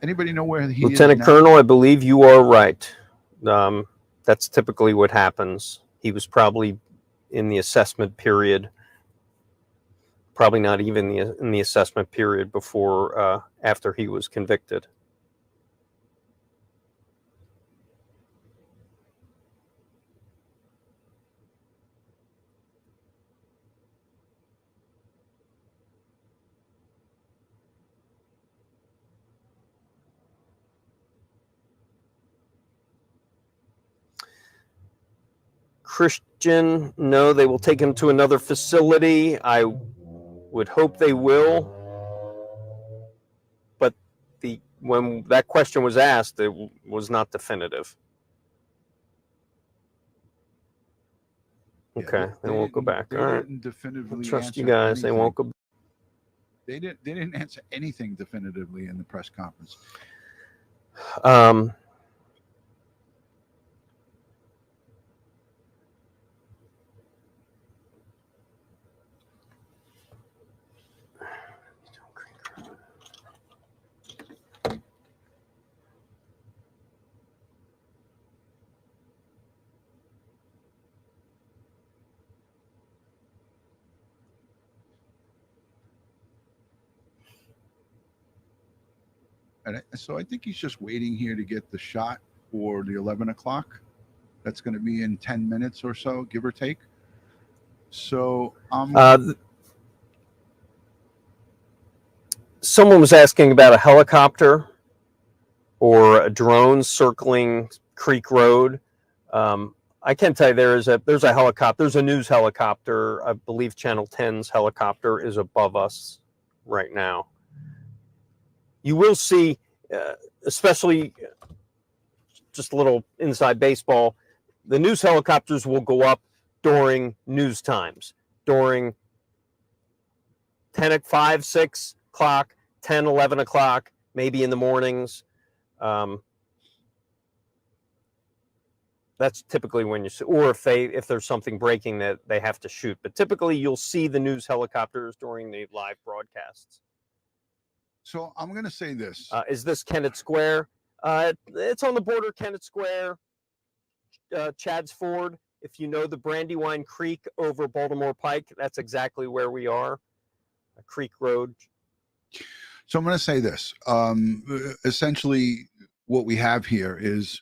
anybody know where he Lieutenant is Colonel, I believe you are right. That's typically what happens. He was probably in the assessment period, probably not even in the assessment period before, after he was convicted. Christian, no, they will take him to another facility. I would hope they will. when that question was asked, it was not definitive. Okay, they won't go back. All right. Didn't definitively Trust you answer guys. They won't anything. go. They didn't answer anything definitively in the press conference. And so I think he's just waiting here to get the shot for the 11 o'clock. That's going to be in 10 minutes or so, give or take. So someone was asking about a helicopter or a drone circling Creek Road. I can tell you there's a helicopter. There's a news helicopter. I believe Channel 10's helicopter is above us right now. You will see, especially just a little inside baseball, the news helicopters will go up during news times, during 5, 6 o'clock, 10, 11 o'clock, maybe in the mornings. That's typically when you see, or if there's something breaking that they have to shoot. But typically you'll see the news helicopters during the live broadcasts. So I'm going to say this. Is this Kennett Square? It's on the border, Kennett Square, Chad's Ford. If you know the Brandywine Creek over Baltimore Pike, that's exactly where we are, Creek Road. So I'm going to say this. Essentially, what we have here is,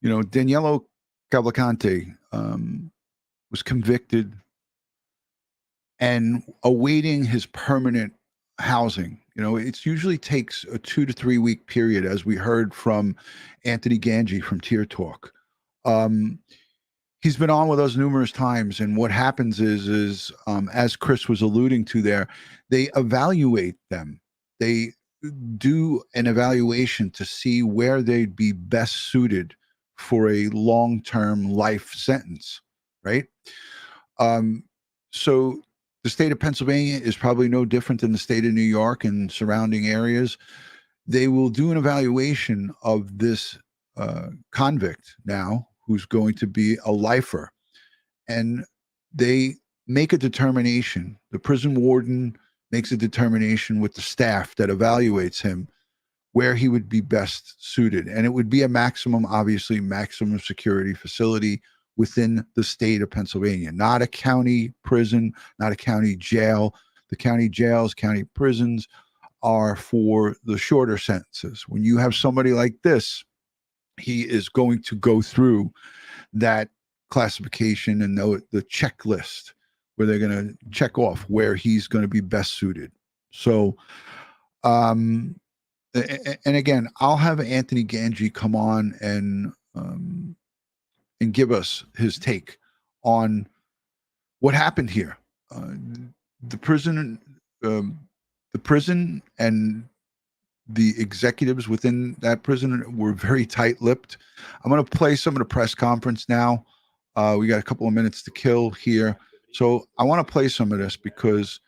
Danelo Cavalcante was convicted and awaiting his permanent housing. It usually takes a 2 to 3 week period, as we heard from Anthony Ganji from Tier Talk. He's been on with us numerous times, and what happens is as Chris was alluding to there, they evaluate them. They do an evaluation to see where they'd be best suited for a long-term life sentence, right? So the state of Pennsylvania is probably no different than the state of New York and surrounding areas. They will do an evaluation of this convict now, who's going to be a lifer, and they make a determination. The prison warden makes a determination with the staff that evaluates him where he would be best suited. And it would be a maximum security facility within the state of Pennsylvania, not a county prison, not a county jail. The county jails, county prisons are for the shorter sentences. When you have somebody like this, he is going to go through that classification and the checklist where they're going to check off where he's going to be best suited. So, and again, I'll have Anthony Ganji come on and give us his take on what happened here. The prison and the executives within that prison were very tight-lipped. I'm going to play some of the press conference now. We got a couple of minutes to kill here, so I want to play some of this because,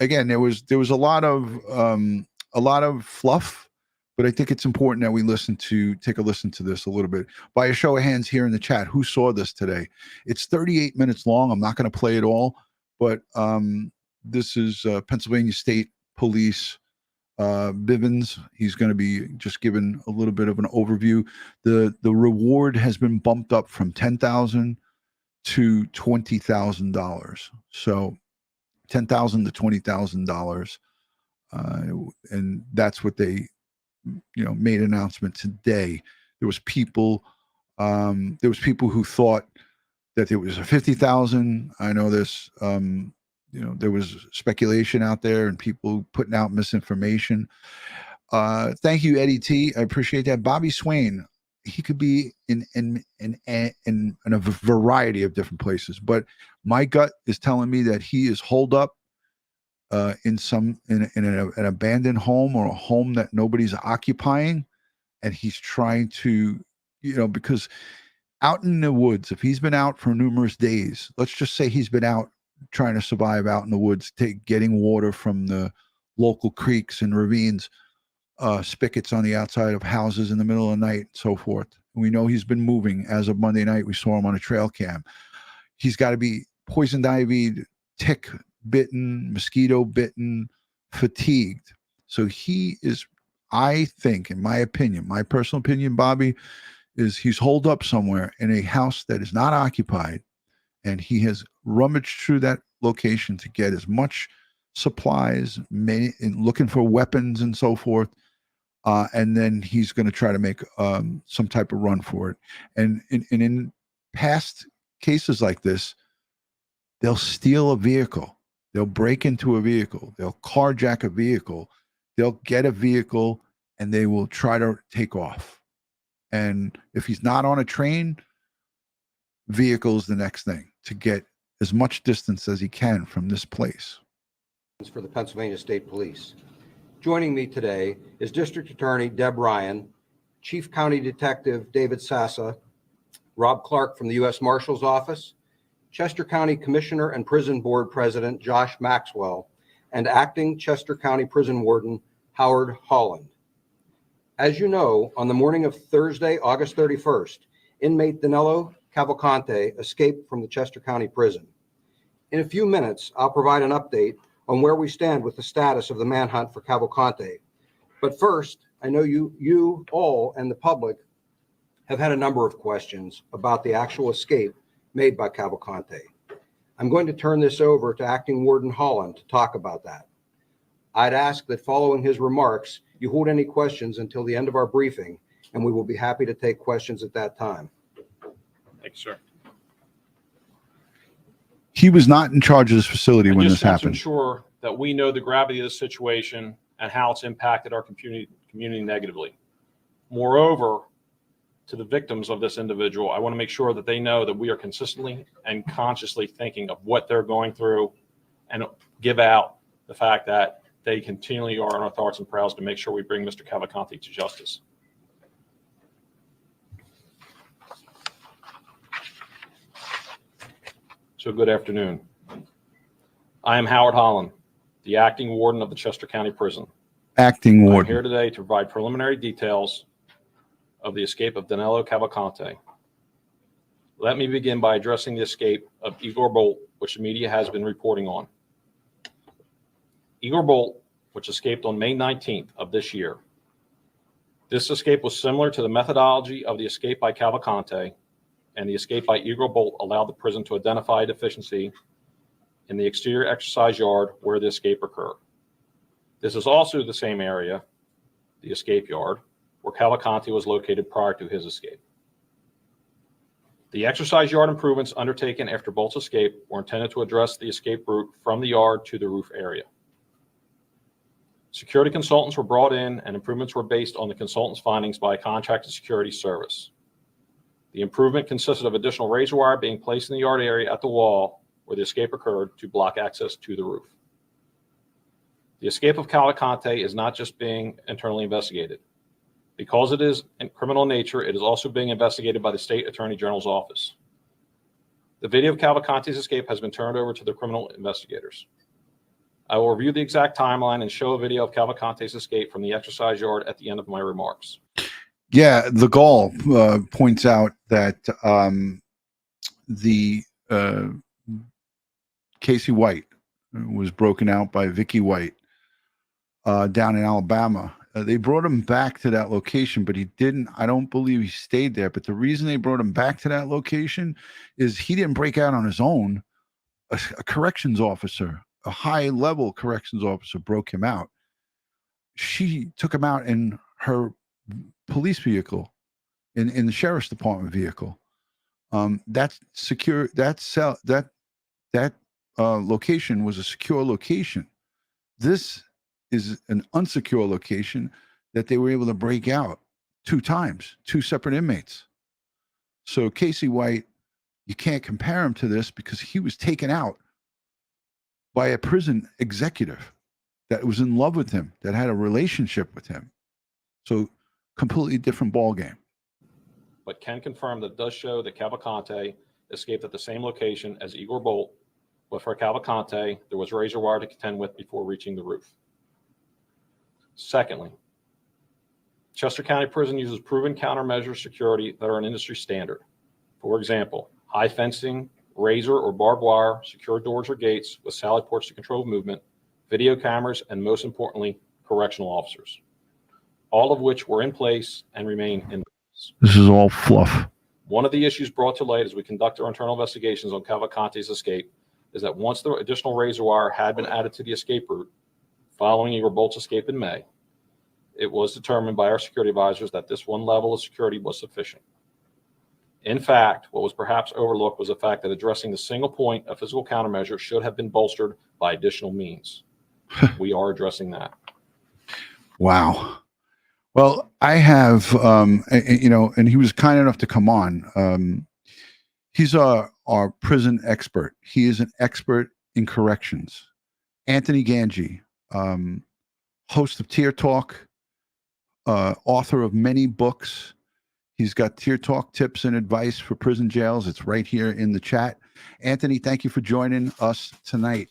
again, there was a lot of fluff, but I think it's important that we take a listen to this a little bit. By a show of hands here in the chat, who saw this today? It's 38 minutes long. I'm not going to play it all, but this is Pennsylvania State Police Bivens. He's going to be just giving a little bit of an overview. The reward has been bumped up from $10,000 to $20,000. So $10,000 to $20,000. And that's what they, made an announcement today. There was people who thought that there was a 50,000. I know this, there was speculation out there and people putting out misinformation. Thank you, Eddie T. I appreciate that. Bobby Swain, he could be in a variety of different places, but my gut is telling me that he is holed up in an abandoned home or a home that nobody's occupying, and he's trying to, because out in the woods, if he's been out for numerous days, let's just say he's been out trying to survive out in the woods, getting water from the local creeks and ravines, spigots on the outside of houses in the middle of the night, and so forth. We know he's been moving as of Monday night. We saw him on a trail cam. He's got to be poisoned ivy, tick bitten, mosquito bitten, fatigued. So he is, I think, in my opinion, my personal opinion, Bobby, is he's holed up somewhere in a house that is not occupied, and he has rummaged through that location to get as much supplies, looking for weapons and so forth, and then he's going to try to make some type of run for it. And in past cases like this, they'll steal a vehicle, they'll break into a vehicle, they'll carjack a vehicle, they'll get a vehicle, and they will try to take off. And if he's not on a train, vehicle is the next thing to get as much distance as he can from this place. For the Pennsylvania State Police. Joining me today is District Attorney Deb Ryan, Chief County Detective David Sassa, Rob Clark from the U.S. Marshals Office, Chester County Commissioner and Prison Board President Josh Maxwell, and Acting Chester County Prison Warden Howard Holland. As you know, on the morning of Thursday, August 31st, inmate Danelo Cavalcante escaped from the Chester County Prison. In a few minutes, I'll provide an update on where we stand with the status of the manhunt for Cavalcante. But first, I know you all and the public have had a number of questions about the actual escape made by Cavalcante. I'm going to turn this over to Acting Warden Holland to talk about that. I'd ask that following his remarks, you hold any questions until the end of our briefing, and we will be happy to take questions at that time. Thank you, sir. He was not in charge of this facility when this happened. To ensure that we know the gravity of the situation and how it's impacted our community negatively. Moreover, to the victims of this individual, I want to make sure that they know that we are consistently and consciously thinking of what they're going through and give out the fact that they continually are on our thoughts and prayers to make sure we bring Mr. Cavalcante to justice. So good afternoon. I am Howard Holland, the acting warden of the Chester County Prison. Acting warden. I'm here today to provide preliminary details of the escape of Danelo Cavalcante. Let me begin by addressing the escape of Igor Bolt, which the media has been reporting on. Igor Bolt, which escaped on May 19th of this year. This escape was similar to the methodology of the escape by Cavalcante, and the escape by Igor Bolt allowed the prison to identify a deficiency in the exterior exercise yard where the escape occurred. This is also the same area, the escape yard, where Cavalcante was located prior to his escape. The exercise yard improvements undertaken after Bolt's escape were intended to address the escape route from the yard to the roof area. Security consultants were brought in, and improvements were based on the consultants' findings by a contracted security service. The improvement consisted of additional razor wire being placed in the yard area at the wall where the escape occurred to block access to the roof. The escape of Cavalcante is not just being internally investigated. Because it is in criminal nature, it is also being investigated by the State Attorney General's office. The video of Cavalcante's escape has been turned over to the criminal investigators. I will review the exact timeline and show a video of Cavalcante's escape from the exercise yard at the end of my remarks. Yeah, the Gall points out that the Casey White was broken out by Vicky White down in Alabama. They brought him back to that location, but he didn't. I don't believe he stayed there. But the reason they brought him back to that location is he didn't break out on his own. A corrections officer, a high-level corrections officer, broke him out. She took him out in her police vehicle, in the sheriff's department vehicle. That location was a secure location. This is an unsecure location that they were able to break out 2 times, 2 separate inmates. So Casey White, you can't compare him to this because he was taken out by a prison executive that was in love with him, that had a relationship with him. So completely different ball game. But can confirm that it does show that Cavalcante escaped at the same location as Igor Bolt, but for Cavalcante, there was razor wire to contend with before reaching the roof. Secondly, Chester County Prison uses proven countermeasure security that are an industry standard. For example, high fencing, razor or barbed wire, secure doors or gates with sally ports to control movement, video cameras, and most importantly, correctional officers, all of which were in place and remain in place. This is all fluff. One of the issues brought to light as we conduct our internal investigations on Cavalcante's escape is that once the additional razor wire had been added to the escape route following Igor Bolt's escape in May, it was determined by our security advisors that this one level of security was sufficient. In fact, what was perhaps overlooked was the fact that addressing the single point of physical countermeasure should have been bolstered by additional means. We are addressing that. Wow. Well, I have, and he was kind enough to come on. He's our prison expert. He is an expert in corrections. Anthony Ganji, host of Tier Talk, author of many books. He's got Tier Talk tips and advice for prison jails. It's right here in the chat. Anthony, thank you for joining us tonight.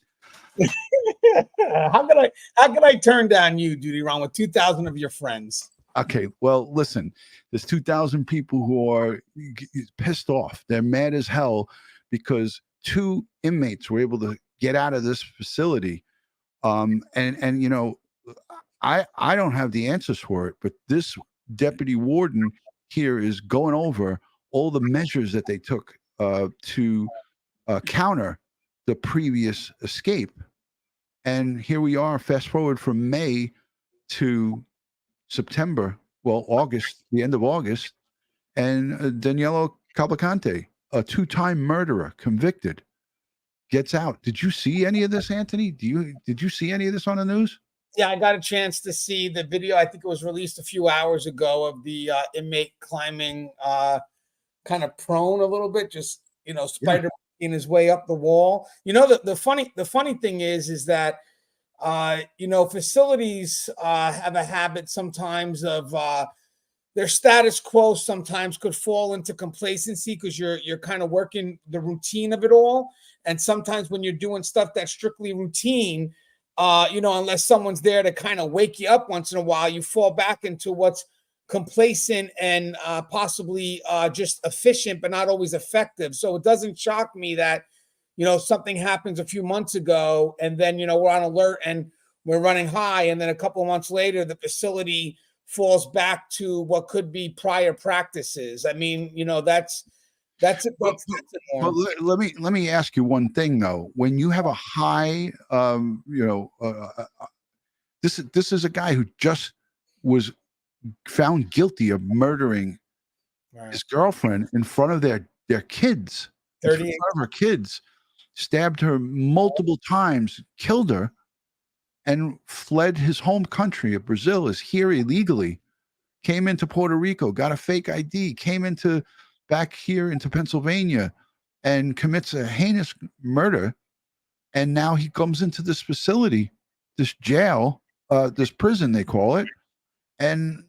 How could I turn down you, DutyRon, with 2,000 of your friends? Okay, well, listen, there's 2,000 people who are pissed off. They're mad as hell because 2 inmates were able to get out of this facility. I don't have the answers for it, but this deputy warden here is going over all the measures that they took to counter the previous escape. And here we are, fast forward from May to September, well, August, the end of August, and Danelo Cavalcante, a 2-time murderer, convicted, gets out. Did you see any of this, Anthony? Did you see any of this on the news? Yeah, I got a chance to see the video. I think it was released a few hours ago of the inmate climbing kind of prone a little bit, just, spider in his way up the wall. The funny thing is that facilities have a habit sometimes of their status quo sometimes could fall into complacency because you're kind of working the routine of it all. And sometimes when you're doing stuff that's strictly routine, unless someone's there to kind of wake you up once in a while, you fall back into what's complacent and possibly just efficient, but not always effective. So it doesn't shock me that, something happens a few months ago and then, we're on alert and we're running high. And then a couple of months later, the facility falls back to what could be prior practices. I mean, that's it. Well, let me ask you one thing though. When you have a high, this is a guy who just was found guilty of murdering his girlfriend in front of their kids. 38 of her kids, stabbed her multiple times, killed her, and fled his home country of Brazil. Is here illegally, came into Puerto Rico, got a fake ID, came back here into Pennsylvania, and commits a heinous murder. And now he comes into this facility, this jail, this prison they call it, and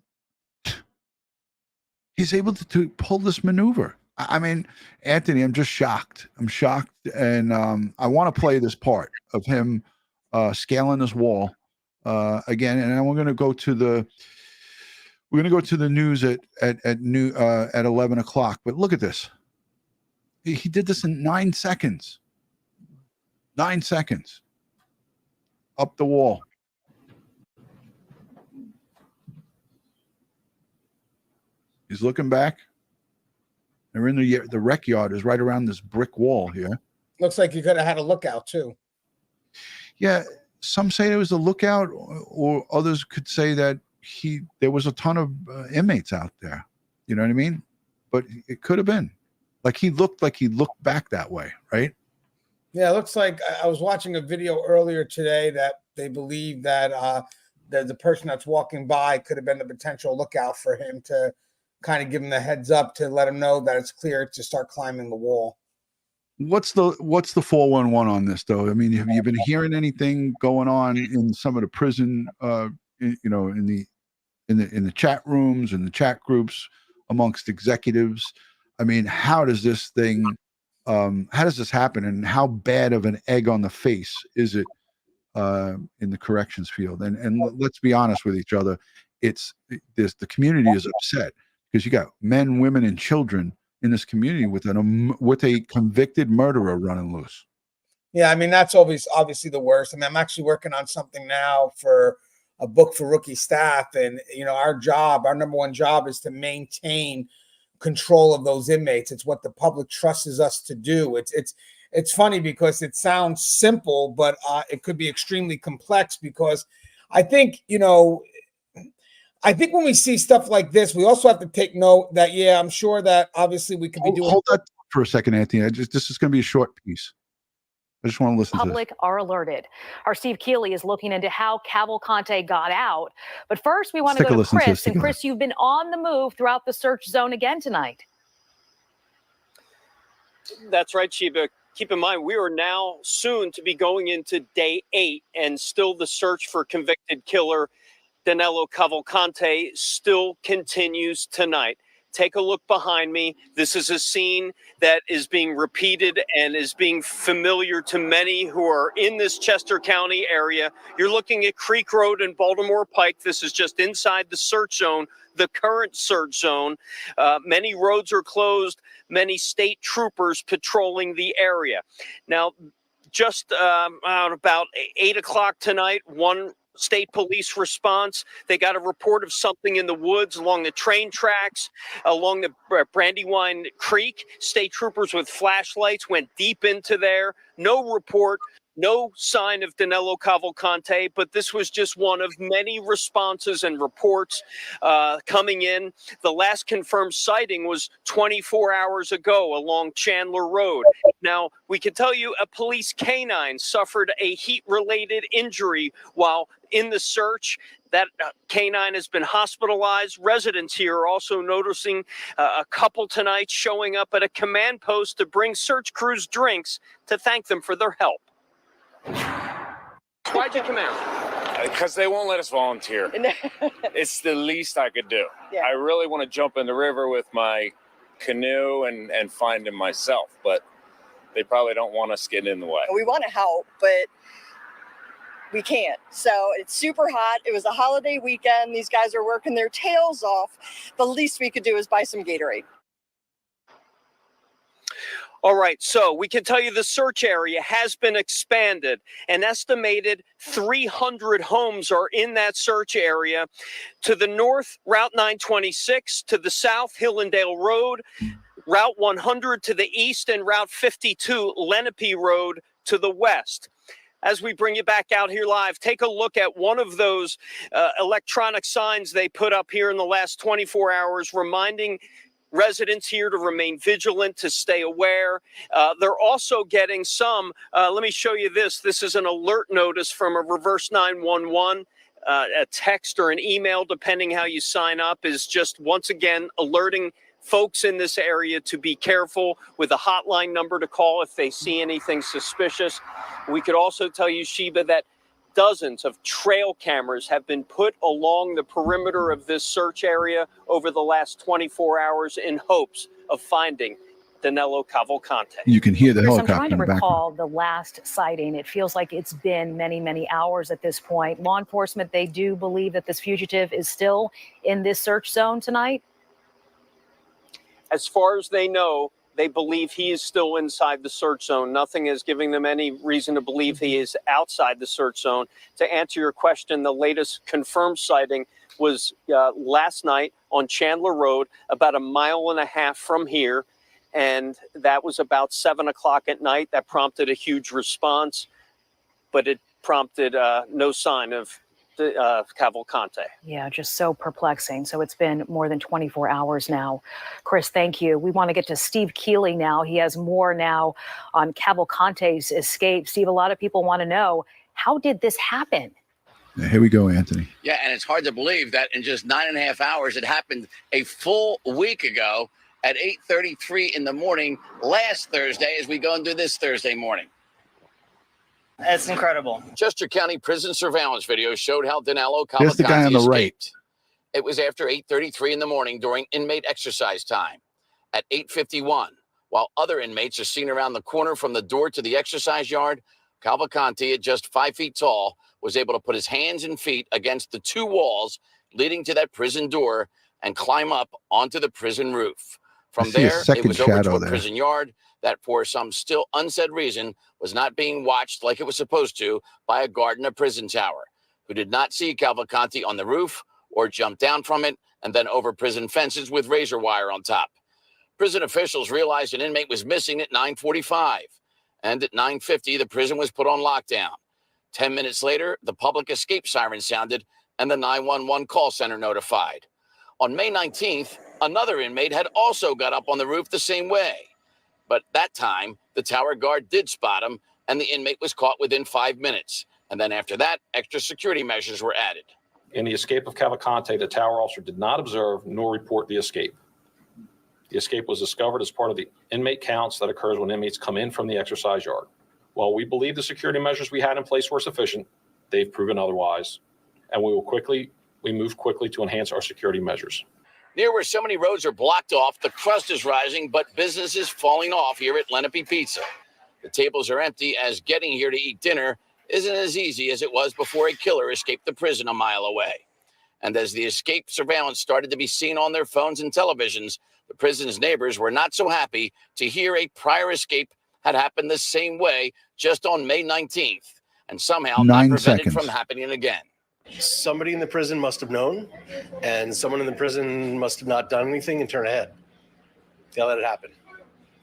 he's able to pull this maneuver. I mean, Anthony, I'm just shocked. I'm shocked, and I want to play this part of him scaling this wall again. And then we're going to go to the news at 11 o'clock. But look at this. He did this in 9 seconds. 9 seconds up the wall. He's looking back. They're in the rec yard is right around this brick wall here. Looks like you could have had a lookout too. Yeah, some say there was a lookout, or others could say that there was a ton of inmates out there. You know what I mean? But it could have been like he looked back that way, right? Yeah, it looks like I was watching a video earlier today that they believe that the person that's walking by could have been the potential lookout for him to kind of give him the heads up to let him know that it's clear to start climbing the wall. What's the 411 on this, though? I mean, have you been hearing anything going on in some of the prison, in the chat rooms and the chat groups amongst executives? I mean, how does this happen, and how bad of an egg on the face is it in the corrections field? And let's be honest with each other, the community is upset because you got men, women, and children in this community with a convicted murderer running loose. Yeah, I mean, that's obviously the worst. I mean, I'm actually working on something now for a book for rookie staff, and our number one job is to maintain control of those inmates. It's what the public trusts us to do. It's funny because it sounds simple, but it could be extremely complex, because I think when we see stuff like this, we also have to take note that, I'm sure that obviously we could be doing. Hold that for a second, Anthony. This is going to be a short piece. I just want to listen to Public are alerted. Our Steve Keeley is looking into how Cavalcante got out. But first, we want to go to Chris. And Chris, you've been on the move throughout the search zone again tonight. That's right, Sheba. Keep in mind, we are now soon to be going into day 8, and still the search for convicted killer Danelo Cavalcante still continues tonight. Take a look behind me. This is a scene that is being repeated and is being familiar to many who are in this Chester County area. You're looking at Creek Road and Baltimore Pike. This is just inside the search zone, the current search zone. Many roads are closed, many state troopers patrolling the area. Now, just about 8 o'clock tonight, one state police response. They got a report of something in the woods along the train tracks, along the Brandywine Creek. State troopers with flashlights went deep into there. No report, no sign of Danelo Cavalcante, but this was just one of many responses and reports coming in. The last confirmed sighting was 24 hours ago along Chandler Road. Now, we can tell you a police canine suffered a heat-related injury while in the search. That canine has been hospitalized. Residents here are also noticing a couple tonight showing up at a command post to bring search crews drinks to thank them for their help. Why'd you come out? Because they won't let us volunteer. It's the least I could do. Yeah. I really want to jump in the river with my canoe and find him myself, but they probably don't want us getting in the way. We want to help, but we can't. So it's super hot. It was a holiday weekend. These guys are working their tails off. The least we could do is buy some Gatorade. All right, so we can tell you the search area has been expanded. An estimated 300 homes are in that search area. To the north, Route 926. To the south, Hillendale Road. Route 100 to the east, and Route 52, Lenape Road to the west. As we bring you back out here live, take a look at one of those electronic signs they put up here in the last 24 hours, reminding residents here to remain vigilant, to stay aware. They're also getting some, let me show you this. This is an alert notice from a reverse 911. A text or an email, depending how you sign up, is just once again alerting folks in this area to be careful, with a hotline number to call if they see anything suspicious. We could also tell you, Sheba, that dozens of trail cameras have been put along the perimeter of this search area over the last 24 hours in hopes of finding Danelo Cavalcante. You can hear the Chris, helicopter I'm trying to in the recall background. the last sighting. It feels like it's been many, many hours at this point. Law enforcement, they do believe that this fugitive is still in this search zone tonight? As far as they know, they believe he is still inside the search zone. Nothing is giving them any reason to believe he is outside the search zone. To answer your question, the latest confirmed sighting was last night on Chandler Road, about 1.5 miles from here. And that was about 7 o'clock at night. That prompted a huge response, but it prompted no sign of Cavalcante. Yeah, just so perplexing. So it's been more than 24 hours now. Chris, thank you. We want to get to Steve Keeley now. He has more now on Cavalcante's escape. Steve, a lot of people want to know, how did this happen? Here we go, Anthony. Yeah, and it's hard to believe that in just 9.5 hours, it happened a full week ago. at 8:33 in the morning last Thursday as we go into this Thursday morning. That's incredible. Chester County prison surveillance video showed how Danelo There's the guy on Cavalcante the right. escaped. It was after 8:33 in the morning during inmate exercise time. At 8:51, while other inmates are seen around the corner from the door to the exercise yard, Cavalcante, at just 5 feet tall, was able to put his hands and feet against the two walls leading to that prison door and climb up onto the prison roof. From there, it was over to a prison yard that, for some still unsaid reason, was not being watched like it was supposed to by a guard in a prison tower, who did not see Cavalcante on the roof or jump down from it and then over prison fences with razor wire on top. Prison officials realized an inmate was missing at 9:45, and at 9:50, the prison was put on lockdown. 10 minutes later, the public escape siren sounded and the 911 call center notified. On May 19th, another inmate had also got up on the roof the same way. But that time, the tower guard did spot him, and the inmate was caught within 5 minutes. And then after that, extra security measures were added. In the escape of Cavalcante, the tower officer did not observe nor report the escape. The escape was discovered as part of the inmate counts that occurs when inmates come in from the exercise yard. While we believe the security measures we had in place were sufficient, they've proven otherwise, and we move quickly to enhance our security measures. Near where so many roads are blocked off, the crust is rising, but business is falling off here at Lenape Pizza. The tables are empty as getting here to eat dinner isn't as easy as it was before a killer escaped the prison a mile away. And as the escape surveillance started to be seen on their phones and televisions, the prison's neighbors were not so happy to hear a prior escape had happened the same way just on May 19th, and somehow not prevented from happening again. Somebody in the prison must have known, and someone in the prison must have not done anything and turned ahead. They let it happen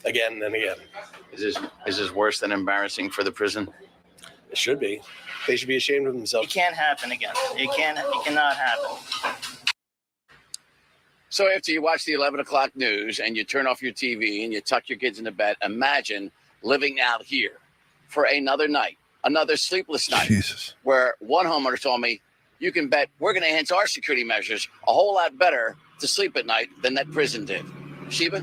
again and again. Is this worse than embarrassing for the prison? It should be. They should be ashamed of themselves. It can't happen again. It cannot happen. So after you watch the 11 o'clock news and you turn off your TV and you tuck your kids into bed, imagine living out here for another night, another sleepless night, where one homeowner told me, you can bet we're going to enhance our security measures a whole lot better to sleep at night than that prison did. Sheba?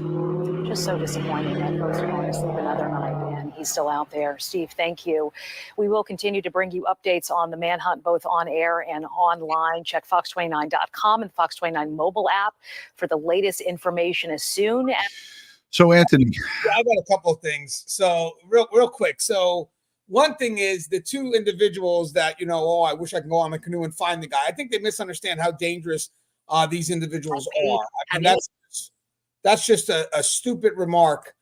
Just so disappointing that folks are going to sleep another night and he's still out there. Steve, thank you. We will continue to bring you updates on the manhunt, both on air and online. Check fox29.com and Fox29 mobile app for the latest information as soon as. So, Anthony. Yeah, I got a couple of things. So real quick. So one thing is the two individuals that, I wish I could go on my canoe and find the guy. I think they misunderstand how dangerous these individuals are. I mean, that's just a stupid remark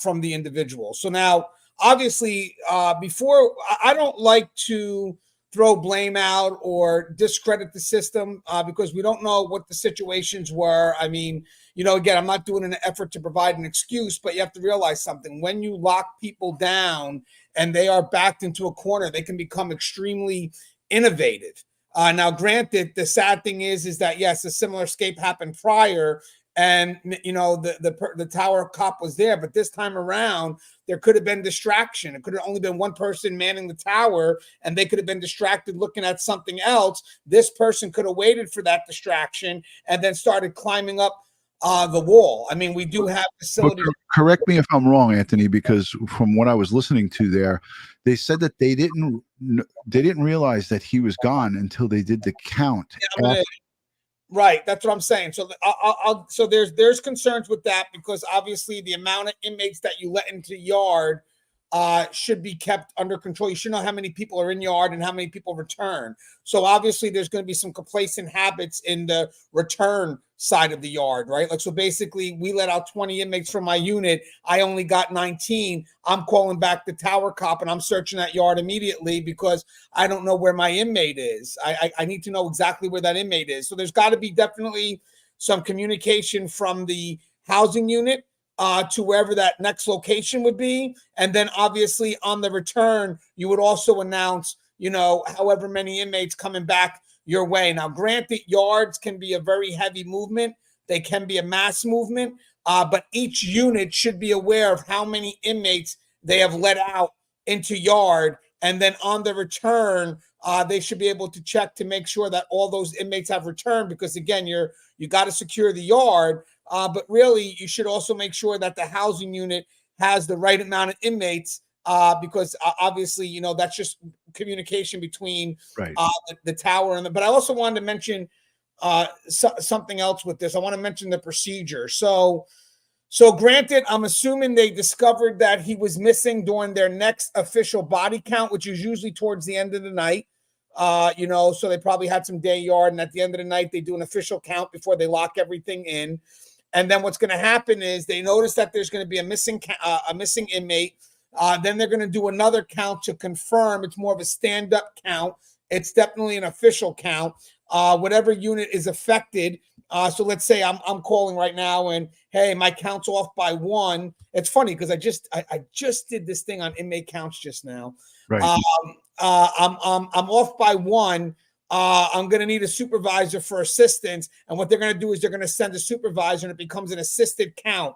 from the individual. So now, obviously, before I don't like to throw blame out or discredit the system because we don't know what the situations were. I mean, again, I'm not doing an effort to provide an excuse, but you have to realize something. When you lock people down and they are backed into a corner, they can become extremely innovative. Now, granted, the sad thing is that, yes, a similar escape happened prior, and, the tower cop was there. But this time around, there could have been distraction. It could have only been one person manning the tower, and they could have been distracted looking at something else. This person could have waited for that distraction and then started climbing up the wall. I mean, we do have facilities. Correct me if I'm wrong, Anthony, because from what I was listening to there, they said that they didn't realize that he was gone until they did the count. Yeah, right, that's what I'm saying. So, so there's concerns with that because obviously the amount of inmates that you let into yard should be kept under control. You should know how many people are in yard and how many people return. So obviously there's going to be some complacent habits in the return side of the yard, right? Like, so basically we let out 20 inmates from my unit. I only got 19. I'm calling back the tower cop and I'm searching that yard immediately because I don't know where my inmate is. I need to know exactly where that inmate is. So there's got to be definitely some communication from the housing unit to wherever that next location would be. And then obviously on the return, you would also announce, however many inmates coming back your way. Now, granted, yards can be a very heavy movement. They can be a mass movement, but each unit should be aware of how many inmates they have let out into yard. And then on the return, they should be able to check to make sure that all those inmates have returned, because again, you got to secure the yard, but really you should also make sure that the housing unit has the right amount of inmates, because obviously, you know, that's just communication between the tower and but I also wanted to mention something else with this. I want to mention the procedure. So granted, I'm assuming they discovered that he was missing during their next official body count, which is usually towards the end of the night. You know, so they probably had some day yard, and at the end of the night, they do an official count before they lock everything in. And then what's going to happen is they notice that there's going to be a missing inmate. Then they're going to do another count to confirm. It's more of a stand-up count. It's definitely an official count. Whatever unit is affected. So let's say I'm calling right now, and hey, my count's off by 1. It's funny because I just did this thing on inmate counts just now. Right. I'm off by 1. I'm going to need a supervisor for assistance. And what they're going to do is they're going to send a supervisor, and it becomes an assisted count.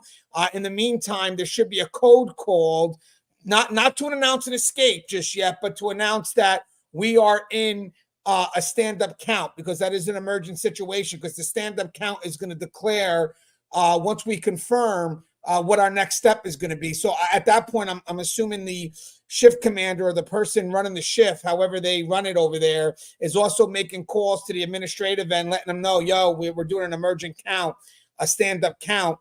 In the meantime, there should be a code called, not to announce an escape just yet, but to announce that we are in a stand-up count, because that is an emergent situation, because the stand-up count is going to declare once we confirm what our next step is going to be. So at that point, I'm assuming the shift commander or the person running the shift, however they run it over there, is also making calls to the administrative end, letting them know, yo, we're doing an emergent count, a stand-up count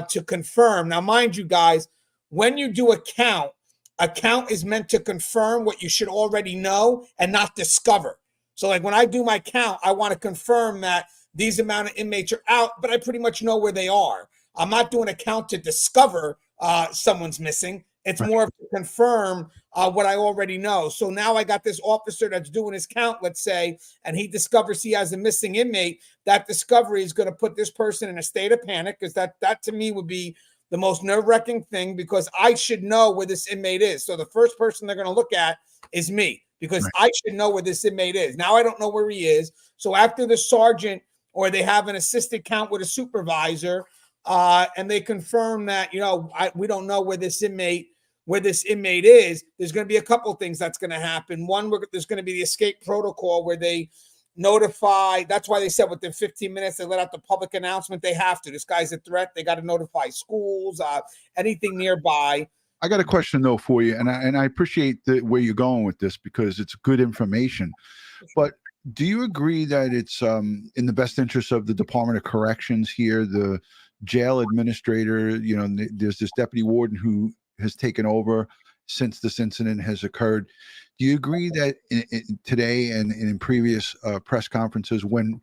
to confirm. Now, mind you guys, when you do a count is meant to confirm what you should already know and not discover. So like when I do my count, I want to confirm that these amount of inmates are out, but I pretty much know where they are. I'm not doing a count to discover someone's missing. It's more to confirm what I already know. So now I got this officer that's doing his count, let's say, and he discovers he has a missing inmate. That discovery is going to put this person in a state of panic, because that to me would be the most nerve-wracking thing, because I should know where this inmate is. So the first person they're going to look at is me, because I should know where this inmate is. Now I don't know where he is. So after the sergeant, or they have an assisted count with a supervisor, and they confirm that, you know, we don't know where this inmate is, there's going to be a couple things that's going to happen. One, there's going to be the escape protocol where they notify. That's why they said within 15 minutes they let out the public announcement. They have to. This guy's a threat. They got to notify schools, anything nearby. I got a question though for you, and I appreciate where you're going with this, because it's good information. But do you agree that it's in the best interest of the Department of Corrections here, the jail administrator? You know, there's this deputy warden who has taken over since this incident has occurred. Do you agree that today and in previous press conferences, when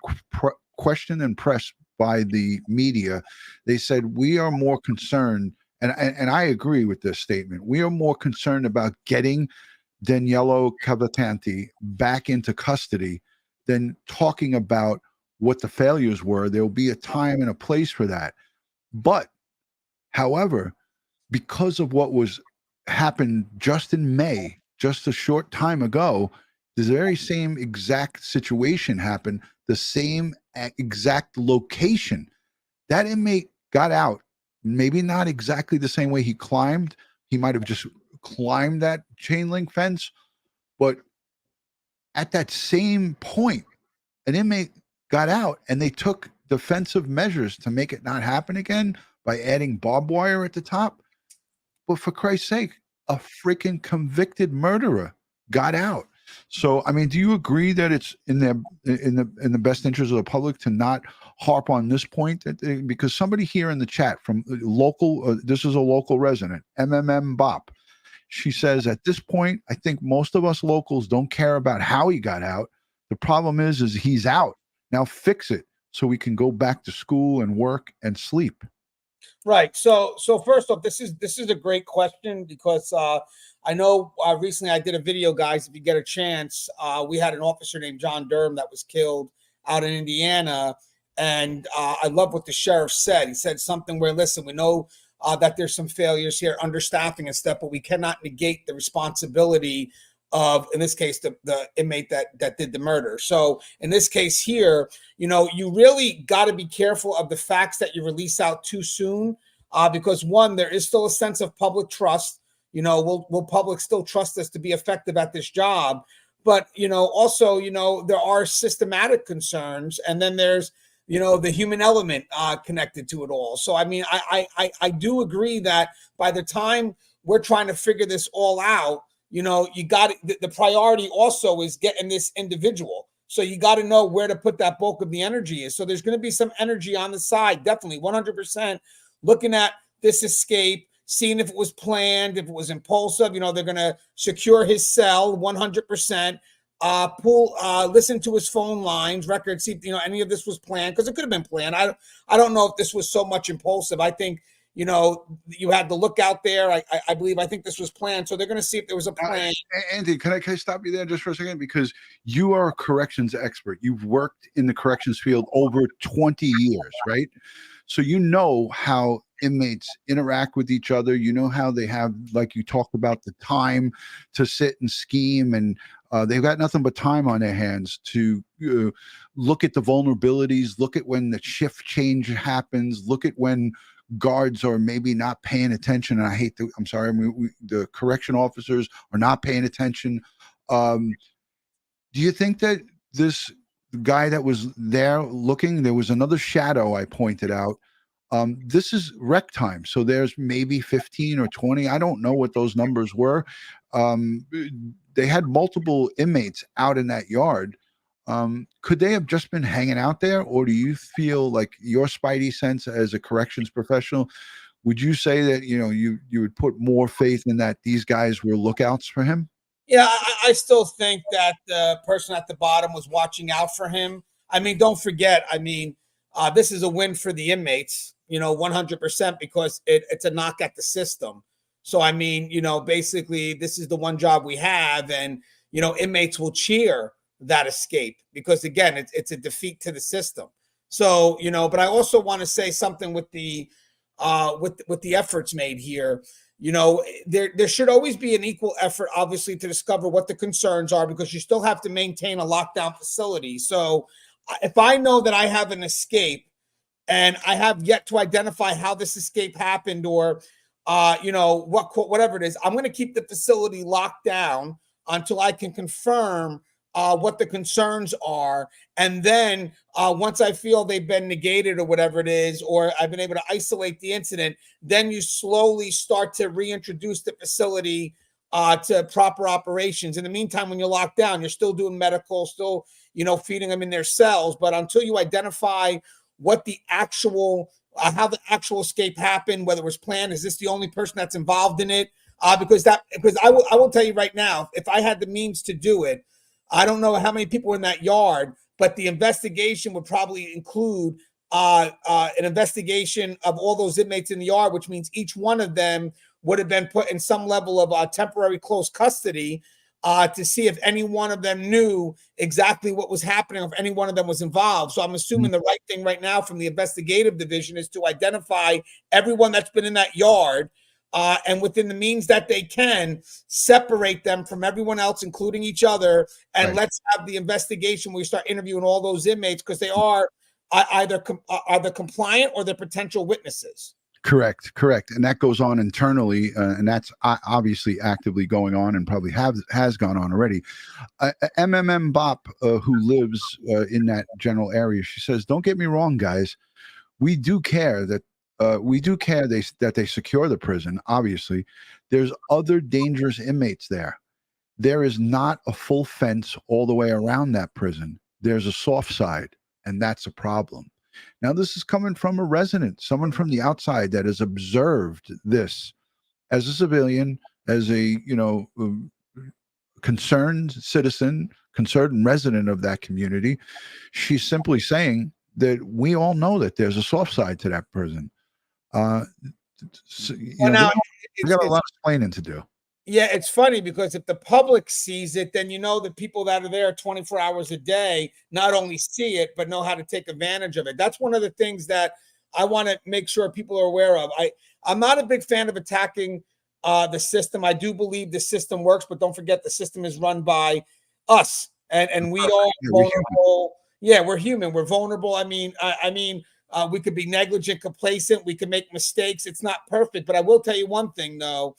questioned and pressed by the media, they said we are more concerned, and I agree with this statement, we are more concerned about getting Danelo Cavalcante back into custody than talking about what the failures were. There will be a time and a place for that. But, however, because of what happened just in May, just a short time ago, the very same exact situation happened, the same exact location. That inmate got out, maybe not exactly the same way he climbed. He might have just climbed that chain link fence, but at that same point, an inmate got out, and they took defensive measures to make it not happen again by adding barbed wire at the top. But for Christ's sake, a freaking convicted murderer got out. So, I mean, do you agree that it's in the best interest of the public to not harp on this point? Because somebody here in the chat from local, this is a local resident, Bop. She says, at this point, I think most of us locals don't care about how he got out. The problem is he's out. Now fix it so we can go back to school and work and sleep. Right. So first off, this is a great question, because I know recently I did a video, guys. If you get a chance, we had an officer named John Durham that was killed out in Indiana, and I love what the sheriff said. He said something where, listen, we know that there's some failures here, understaffing and stuff, but we cannot negate the responsibility of, in this case, the inmate that did the murder. So in this case here, you know, you really got to be careful of the facts that you release out too soon, because one, there is still a sense of public trust. You know, will public still trust us to be effective at this job? but also there are systematic concerns, and then there's the human element connected to it all. So I mean, I do agree that by the time we're trying to figure this all out, you got the priority also is getting this individual. So you got to know where to put that bulk of the energy is. So there's going to be some energy on the side, definitely 100%, looking at this escape, seeing if it was planned, if it was impulsive. They're going to secure his cell 100%. Listen to his phone lines, records, see if any of this was planned, because it could have been planned. I don't know if this was so much impulsive. I think you had to look out there. I think this was planned. So they're going to see if there was a plan. Andy, can I stop you there just for a second? Because you are a corrections expert. You've worked in the corrections field over 20 years, right? So you know how inmates interact with each other. You know how they have, like you talked about, the time to sit and scheme, and they've got nothing but time on their hands to look at the vulnerabilities, look at when the shift change happens, look at when guards are maybe not paying attention. And I'm sorry, the correction officers are not paying attention. Do you think that this guy that was there looking, there was another shadow I pointed out. This is rec time. So there's maybe 15 or 20. I don't know what those numbers were. They had multiple inmates out in that yard. Could they have just been hanging out there? Or do you feel like your spidey sense as a corrections professional, would you say that, you would put more faith in that these guys were lookouts for him? Yeah, I still think that the person at the bottom was watching out for him. I mean, don't forget, this is a win for the inmates, 100%, because it's a knock at the system. So, basically, this is the one job we have, and, inmates will cheer that escape because, again, it's a defeat to the system. So, but I also want to say something with the efforts made here. There should always be an equal effort, obviously, to discover what the concerns are, because you still have to maintain a lockdown facility. So if I know that I have an escape and I have yet to identify how this escape happened, or, whatever it is, I'm going to keep the facility locked down until I can confirm what the concerns are. And then once I feel they've been negated or whatever it is, or I've been able to isolate the incident, then you slowly start to reintroduce the facility to proper operations. In the meantime, when you're locked down, you're still doing medical, still, feeding them in their cells. But until you identify what the actual, how the actual escape happened, whether it was planned, is this the only person that's involved in it? Because I will tell you right now, if I had the means to do it, I don't know how many people were in that yard, but the investigation would probably include an investigation of all those inmates in the yard, which means each one of them would have been put in some level of temporary close custody to see if any one of them knew exactly what was happening, or if any one of them was involved. So I'm assuming the right thing right now from the investigative division is to identify everyone that's been in that yard, and within the means that they can, separate them from everyone else, including each other. And let's have the investigation where we start interviewing all those inmates, because they are either compliant or they're potential witnesses. Correct. And that goes on internally, and that's obviously actively going on, and probably has gone on already. MMM Bop, who lives in that general area, she says, "Don't get me wrong, guys. We do care that they secure the prison. Obviously, there's other dangerous inmates there. There is not a full fence all the way around that prison. There's a soft side, and that's a problem." Now, this is coming from a resident, someone from the outside that has observed this as a civilian, as a concerned citizen, concerned resident of that community. She's simply saying that we all know that there's a soft side to that prison. We got a lot of explaining to do. Yeah, it's funny because if the public sees it, then the people that are there 24 hours a day not only see it, but know how to take advantage of it. That's one of the things that I want to make sure people are aware of. I'm not a big fan of attacking the system. I do believe the system works, but don't forget the system is run by us, and we are vulnerable. Yeah, we're human. We're vulnerable. We could be negligent, complacent. We could make mistakes. It's not perfect, but I will tell you one thing, though.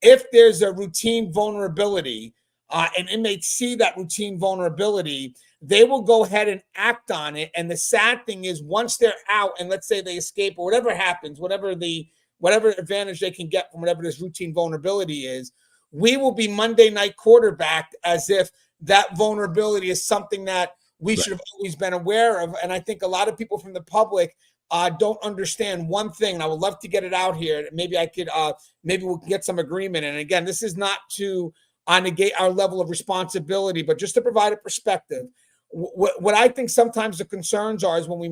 If there's a routine vulnerability, and inmates see that routine vulnerability, they will go ahead and act on it. And the sad thing is, once they're out and let's say they escape or whatever happens, whatever advantage they can get from whatever this routine vulnerability is, we will be Monday night quarterbacked as if that vulnerability is something that we should have always been aware of. And I think a lot of people from the public don't understand one thing, and I would love to get it out here. Maybe I could, maybe we'll get some agreement. And again, this is not to negate our level of responsibility, but just to provide a perspective. What I think sometimes the concerns are is when we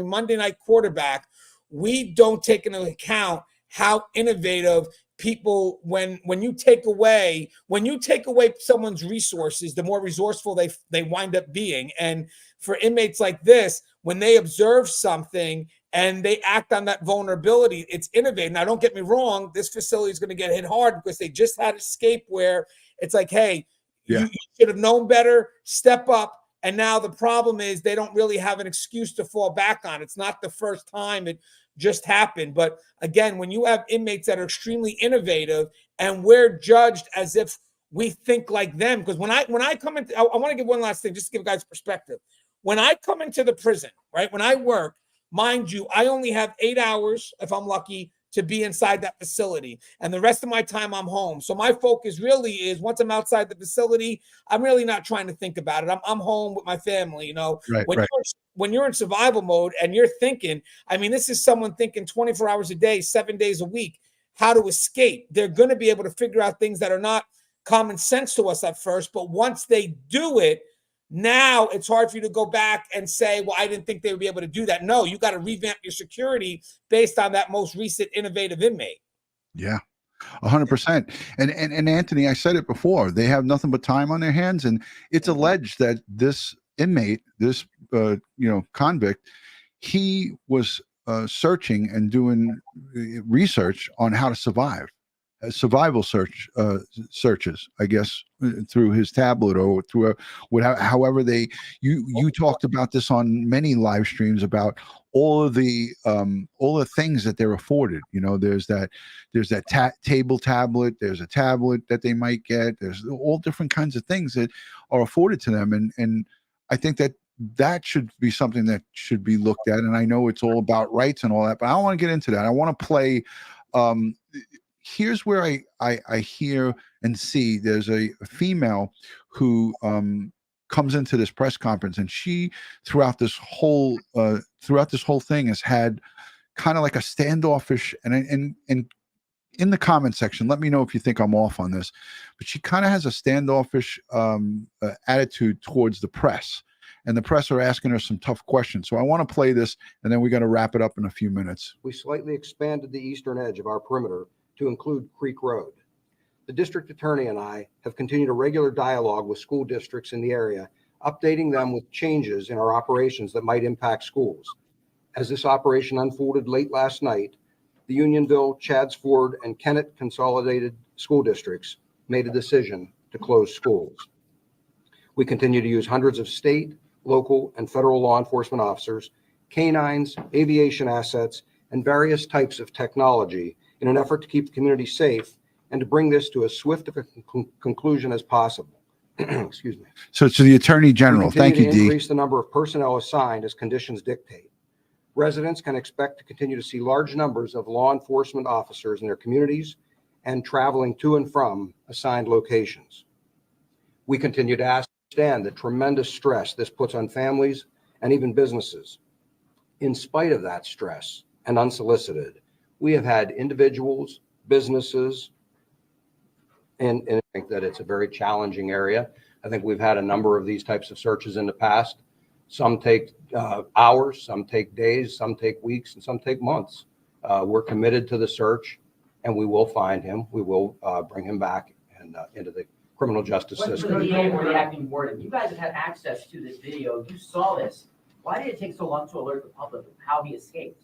Monday night quarterback, we don't take into account how innovative people, when you take away someone's resources, the more resourceful they wind up being. And for inmates like this, when they observe something and they act on that vulnerability, it's innovative. Now, don't get me wrong, this facility is going to get hit hard because they just had escape where it's like, hey, you should have known better, step up. And now the problem is they don't really have an excuse to fall back on. It's not the first time it just happened. But again, when you have inmates that are extremely innovative and we're judged as if we think like them, because when I come into, I want to give one last thing, just to give guys perspective. When I come into the prison, right, when I work, mind you, I only have 8 hours, if I'm lucky, to be inside that facility. And the rest of my time, I'm home. So my focus really is, once I'm outside the facility, I'm really not trying to think about it. I'm home with my family, you know. When you're in survival mode and you're thinking, I mean, this is someone thinking 24 hours a day, 7 days a week, how to escape. They're going to be able to figure out things that are not common sense to us at first. But once they do it, now it's hard for you to go back and say, well, I didn't think they would be able to do that. No, you got to revamp your security based on that most recent innovative inmate. Yeah, 100%. And Anthony, I said it before, they have nothing but time on their hands. And it's alleged that this inmate, this, convict, he was searching and doing research on how to survive. Survival searches, I guess, through his tablet or through however you talked about this on many live streams about all the things that they're afforded. You know, there's that table tablet, there's a tablet that they might get, there's all different kinds of things that are afforded to them, and I think that should be something that should be looked at. And I know it's all about rights and all that, but I don't want to get into that. I want to play. Here's where I hear and see there's a female who comes into this press conference, and she throughout this whole thing has had kind of like a standoffish, and in the comment section, let me know if you think I'm off on this, but she kind of has a standoffish attitude towards the press, and the press are asking her some tough questions. So I want to play this, and then we got to wrap it up in a few minutes. We slightly expanded the eastern edge of our perimeter to include Creek Road. The district attorney and I have continued a regular dialogue with school districts in the area, updating them with changes in our operations that might impact schools. As this operation unfolded late last night, the Unionville, Chadds Ford, and Kennett Consolidated School Districts made a decision to close schools. We continue to use hundreds of state, local, and federal law enforcement officers, canines, aviation assets, and various types of technology in an effort to keep the community safe and to bring this to as swift of a conclusion as possible. Excuse me. So to the Attorney General, thank you, Dee. Increase the number of personnel assigned as conditions dictate. Residents can expect to continue to see large numbers of law enforcement officers in their communities and traveling to and from assigned locations. We continue to understand the tremendous stress this puts on families and even businesses. In spite of that stress and unsolicited, we have had individuals, businesses, and I think that it's a very challenging area. I think we've had a number of these types of searches in the past. Some take hours, some take days, some take weeks, and some take months. We're committed to the search, and we will find him. We will bring him back and into the criminal justice system. The DA or the acting warden, you guys have had access to this video. You saw this. Why did it take so long to alert the public of how he escaped?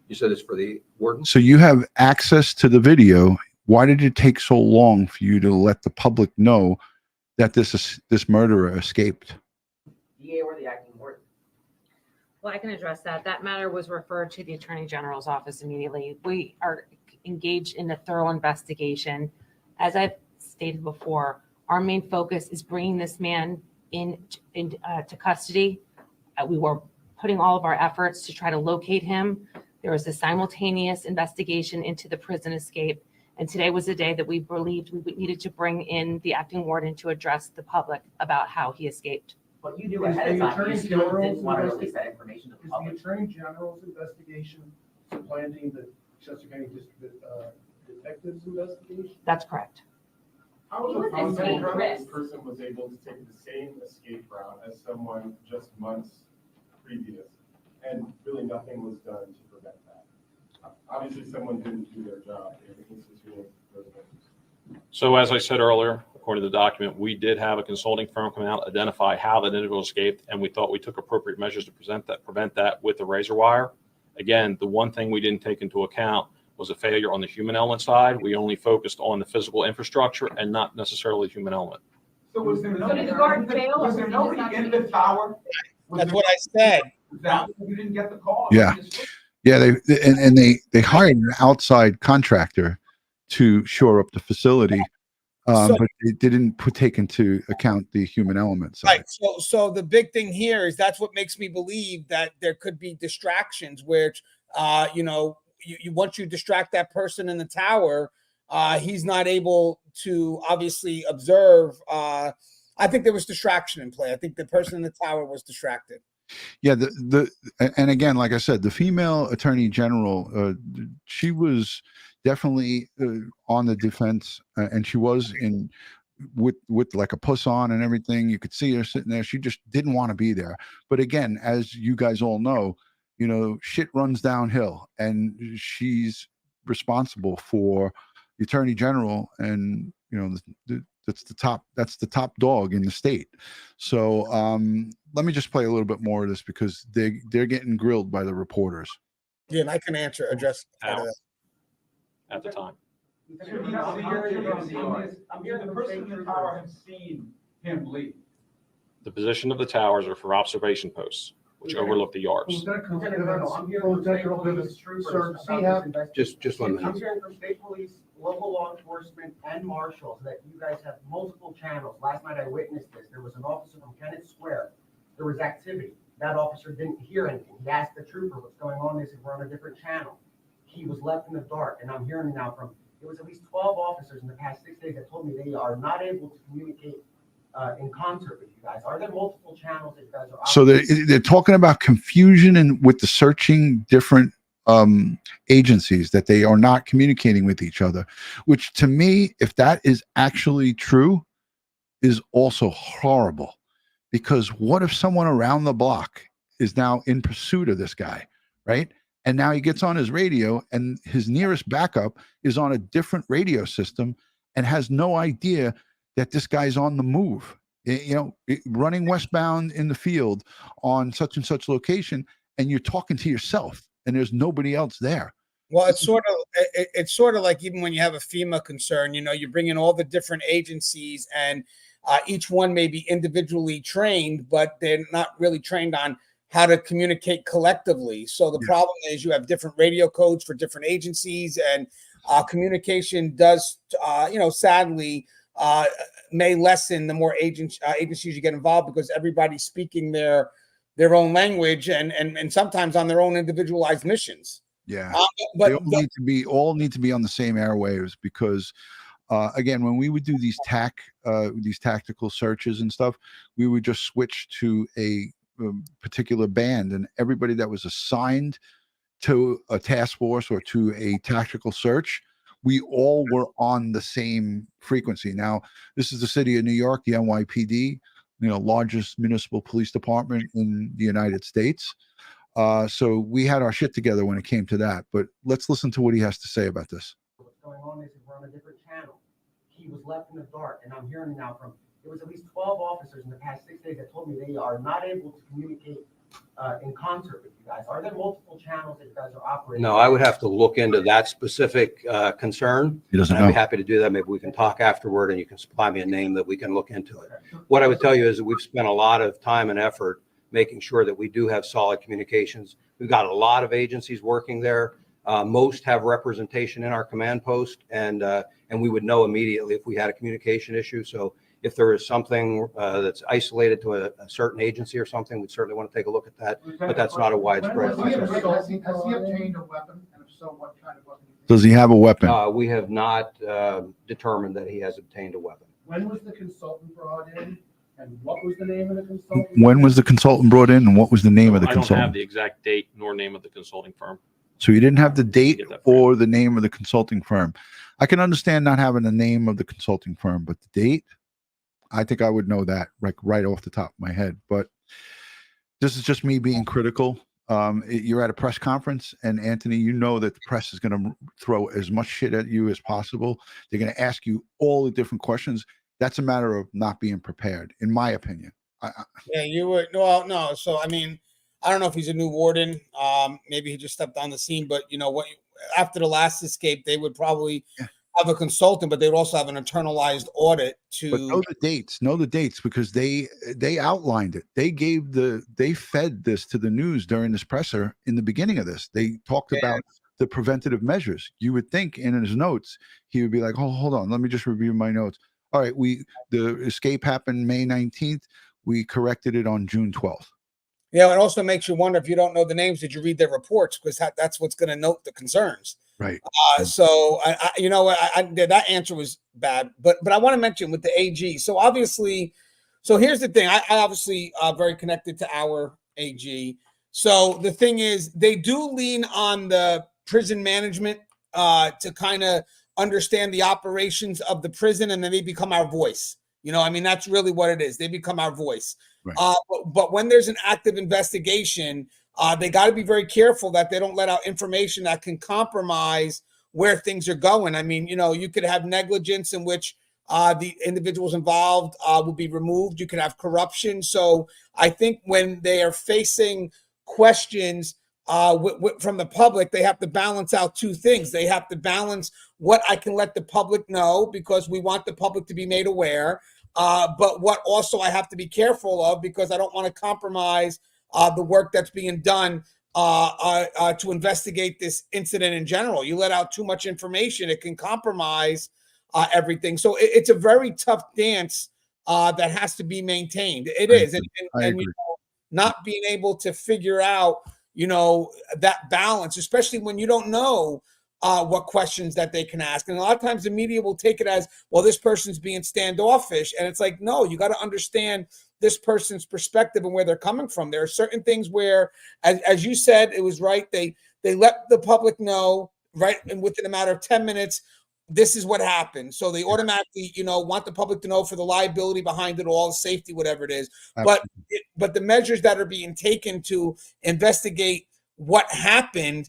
You said it's for the warden? So you have access to the video. Why did it take so long for you to let the public know that this murderer escaped? DA or the acting warden? Well, I can address that. That matter was referred to the Attorney General's office immediately. We are engaged in a thorough investigation. As I've stated before, Our main focus is bringing this man to custody. We were putting all of our efforts to try to locate him. There was a simultaneous investigation into the prison escape. And today was the day that we believed we needed to bring in the acting warden to address the public about how he escaped. But you knew ahead of time, you still didn't want to release that information to the public. Is the Attorney General's investigation supplanting the Chester County Detective's investigation? That's correct. How is this person was able to take the same escape route as someone just months previous, and really nothing was done to prevent that? Obviously, someone didn't do their job. So as I said earlier, according to the document, we did have a consulting firm come out, identify how that individual escaped, and we thought we took appropriate measures to prevent that with the razor wire. Again, the one thing we didn't take into account was a failure on the human element side. We only focused on the physical infrastructure and not necessarily human element. So was there nobody in the tower? That's what I said. You didn't get the call. Yeah. They hired an outside contractor to shore up the facility, but they didn't take into account the human element side. Right. So the big thing here is that's what makes me believe that there could be distractions, which once you distract that person in the tower, he's not able to obviously observe. I think there was distraction in play. I think the person in the tower was distracted. Yeah, and again, like I said, the female attorney general, she was definitely on the defense, and she was with like a puss on and everything. You could see her sitting there. She just didn't want to be there. But again, as you guys all know, shit runs downhill, and she's responsible for the attorney general, and that's the top dog in the state. So let me just play a little bit more of this because they're getting grilled by the reporters. Yeah, and I can address at the time. I'm here. The person in the tower has seen him leave. The position of the towers are for observation posts, which overlook the yards. Just 1 minute. I'm hearing from state police, local law enforcement, and marshals that you guys have multiple channels. Last night I witnessed this. There was an officer from Kennett Square. There was activity. That officer didn't hear anything. He asked the trooper what's going on. They said we're on a different channel. He was left in the dark, and I'm hearing now from there was at least 12 officers in the past 6 days that told me they are not able to communicate in concert with you guys. Are there multiple channels that you guys are? So they're talking about confusion and with the searching different agencies, that they are not communicating with each other, which to me, if that is actually true, is also horrible. Because what if someone around the block is now in pursuit of this guy, right? And now he gets on his radio, and his nearest backup is on a different radio system and has no idea that this guy's on the move, running westbound in the field on such and such location, and you're talking to yourself and there's nobody else there. Well, it's sort of like even when you have a FEMA concern, you bring in all the different agencies, and each one may be individually trained, but they're not really trained on how to communicate collectively. So the problem is you have different radio codes for different agencies, and communication does, sadly, may lessen the more agencies you get involved, because everybody's speaking their own language and sometimes on their own individualized missions. Yeah, they all need to be on the same airwaves, because again, when we would do these tactical searches and stuff, we would just switch to a particular band, and everybody that was assigned to a task force or to a tactical search, we all were on the same frequency. Now, this is the city of New York, the NYPD, largest municipal police department in the United States. So we had our shit together when it came to that. But let's listen to what he has to say about this. What's going on? They said we're on a different channel. He was left in the dark, and I'm hearing now from there was at least 12 officers in the past 6 days that told me they are not able to communicate in concert with you guys. Are there multiple channels that you guys are operating? No, I would have to look into that specific concern. He doesn't I'd know. be happy to do that. Maybe we can talk afterward, and you can supply me a name that we can look into it. What I would tell you is that we've spent a lot of time and effort making sure that we do have solid communications. We've got a lot of agencies working there. Most have representation in our command post, and we would know immediately if we had a communication issue. So If there is something that's isolated to a certain agency or something, we certainly want to take a look at that, but that's not a widespread. Has he obtained a weapon, and if so, what kind of weapon? Does he have a weapon? We have not determined that he has obtained a weapon. When was the consultant brought in, and what was the name of the consultant? When was the consultant brought in, and what was the name of the I don't have consultant? the exact date nor name of the consulting firm. So you didn't have the date or the name of the consulting firm. I can understand not having the name of the consulting firm, but the date, I think I would know that right off the top of my head. But this is just me being critical. You're at a press conference, and Anthony, you know that the press is going to throw as much shit at you as possible. They're going to ask you all the different questions. That's a matter of not being prepared, in my opinion. Yeah, you were. Well, no. So, I mean, I don't know if he's a new warden. Maybe he just stepped on the scene. But you know what? After the last escape, they would probably have a consultant, but they would also have an internalized audit to. But know the dates, because they outlined it. They fed this to the news during this presser in the beginning of this. They talked about the preventative measures. You would think in his notes he would be like, "Oh, hold on, let me just review my notes." All right, the escape happened May 19th. We corrected it on June 12th. Yeah, it also makes you wonder, if you don't know the names, did you read their reports? Because that's what's going to note the concerns. Right. So that answer was bad, but I want to mention with the AG. So obviously, here's the thing. I obviously very connected to our AG. So the thing is, they do lean on the prison management to kind of understand the operations of the prison, and then they become our voice. You know, I mean, that's really what it is. They become our voice. Right. But when there's an active investigation, they got to be very careful that they don't let out information that can compromise where things are going. I mean, you know, you could have negligence in which the individuals involved will be removed. You could have corruption. So I think when they are facing questions from the public, they have to balance out two things. They have to balance what I can let the public know, because we want the public to be made aware. But what also I have to be careful of, because I don't want to compromise the work that's being done to investigate this incident in general. You let out too much information, it can compromise everything. So it's a very tough dance that has to be maintained. It is. And you know, not being able to figure out, you know, that balance, especially when you don't know what questions that they can ask. And a lot of times the media will take it as, well, this person's being standoffish. And it's like, no, you got to understand this person's perspective and where they're coming from. There are certain things where, as you said, it was right. They let the public know, right, and within a matter of 10 minutes, this is what happened. So they automatically, you know, want the public to know for the liability behind it all, safety, whatever it is. But the measures that are being taken to investigate what happened,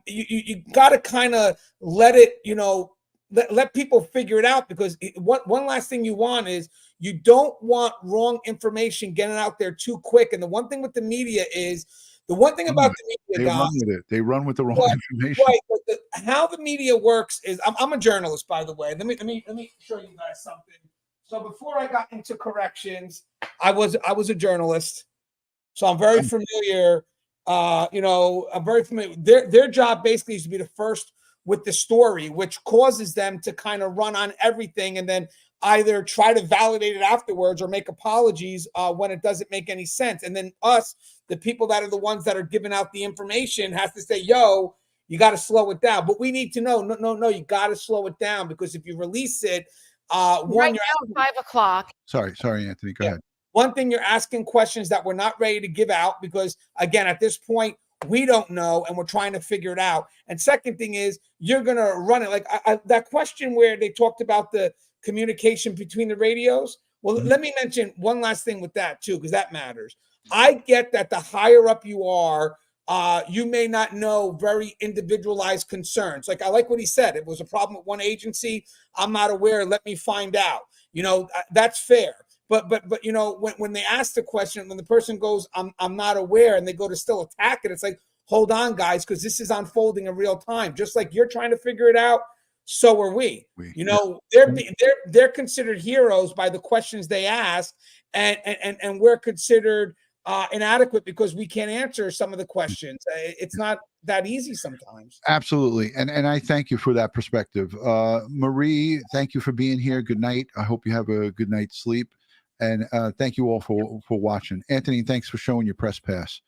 you got to kind of let it, you know, let people figure it out, because one last thing you want is, you don't want wrong information getting out there too quick. And the one thing with the media is, the one thing about the media, they run with it. They run with the wrong information. Right. But how the media works is, I'm a journalist, by the way. Let me show you guys something. So before I got into corrections, I was a journalist. So I'm very familiar. You know, I'm very familiar. Their job basically is to be the first with the story, which causes them to kind of run on everything and then either try to validate it afterwards or make apologies when it doesn't make any sense. And then us, the people that are the ones that are giving out the information, has to say, yo, you got to slow it down. But we need to know, no, you got to slow it down, because if you release it, right now, 5 o'clock. Sorry, Anthony, go ahead. One thing, you're asking questions that we're not ready to give out, because again, at this point, we don't know, and we're trying to figure it out. And second thing is, you're going to run it. Like that question where they talked about the communication between the radios. Well, let me mention one last thing with that too, because that matters. I get that the higher up you are, you may not know very individualized concerns. Like, I like what he said. It was a problem with one agency. I'm not aware. Let me find out. You know, that's fair. But you know, when they ask the question, when the person goes, I'm not aware, and they go to still attack it, it's like, hold on, guys, because this is unfolding in real time. Just like you're trying to figure it out, so are we. You know, they're considered heroes by the questions they ask, and we're considered inadequate because we can't answer some of the questions. It's not that easy sometimes. Absolutely. And I thank you for that perspective. Marie, thank you for being here. Good night. I hope you have a good night's sleep. And thank you all for watching. Anthony, thanks for showing your press pass.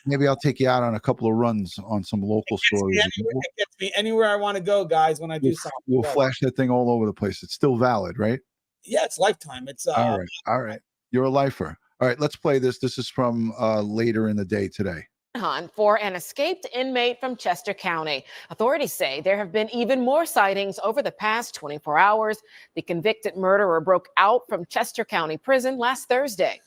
Maybe I'll take you out on a couple of runs on some local stories. It gets me anywhere I want to go, guys, when I do something. We'll flash that thing all over the place. It's still valid, right? Yeah, it's lifetime. It's all right. You're a lifer. All right, let's play this. This is from later in the day today. Hunt for an escaped inmate from Chester County. Authorities say there have been even more sightings over the past 24 hours. The convicted murderer broke out from Chester County Prison last Thursday.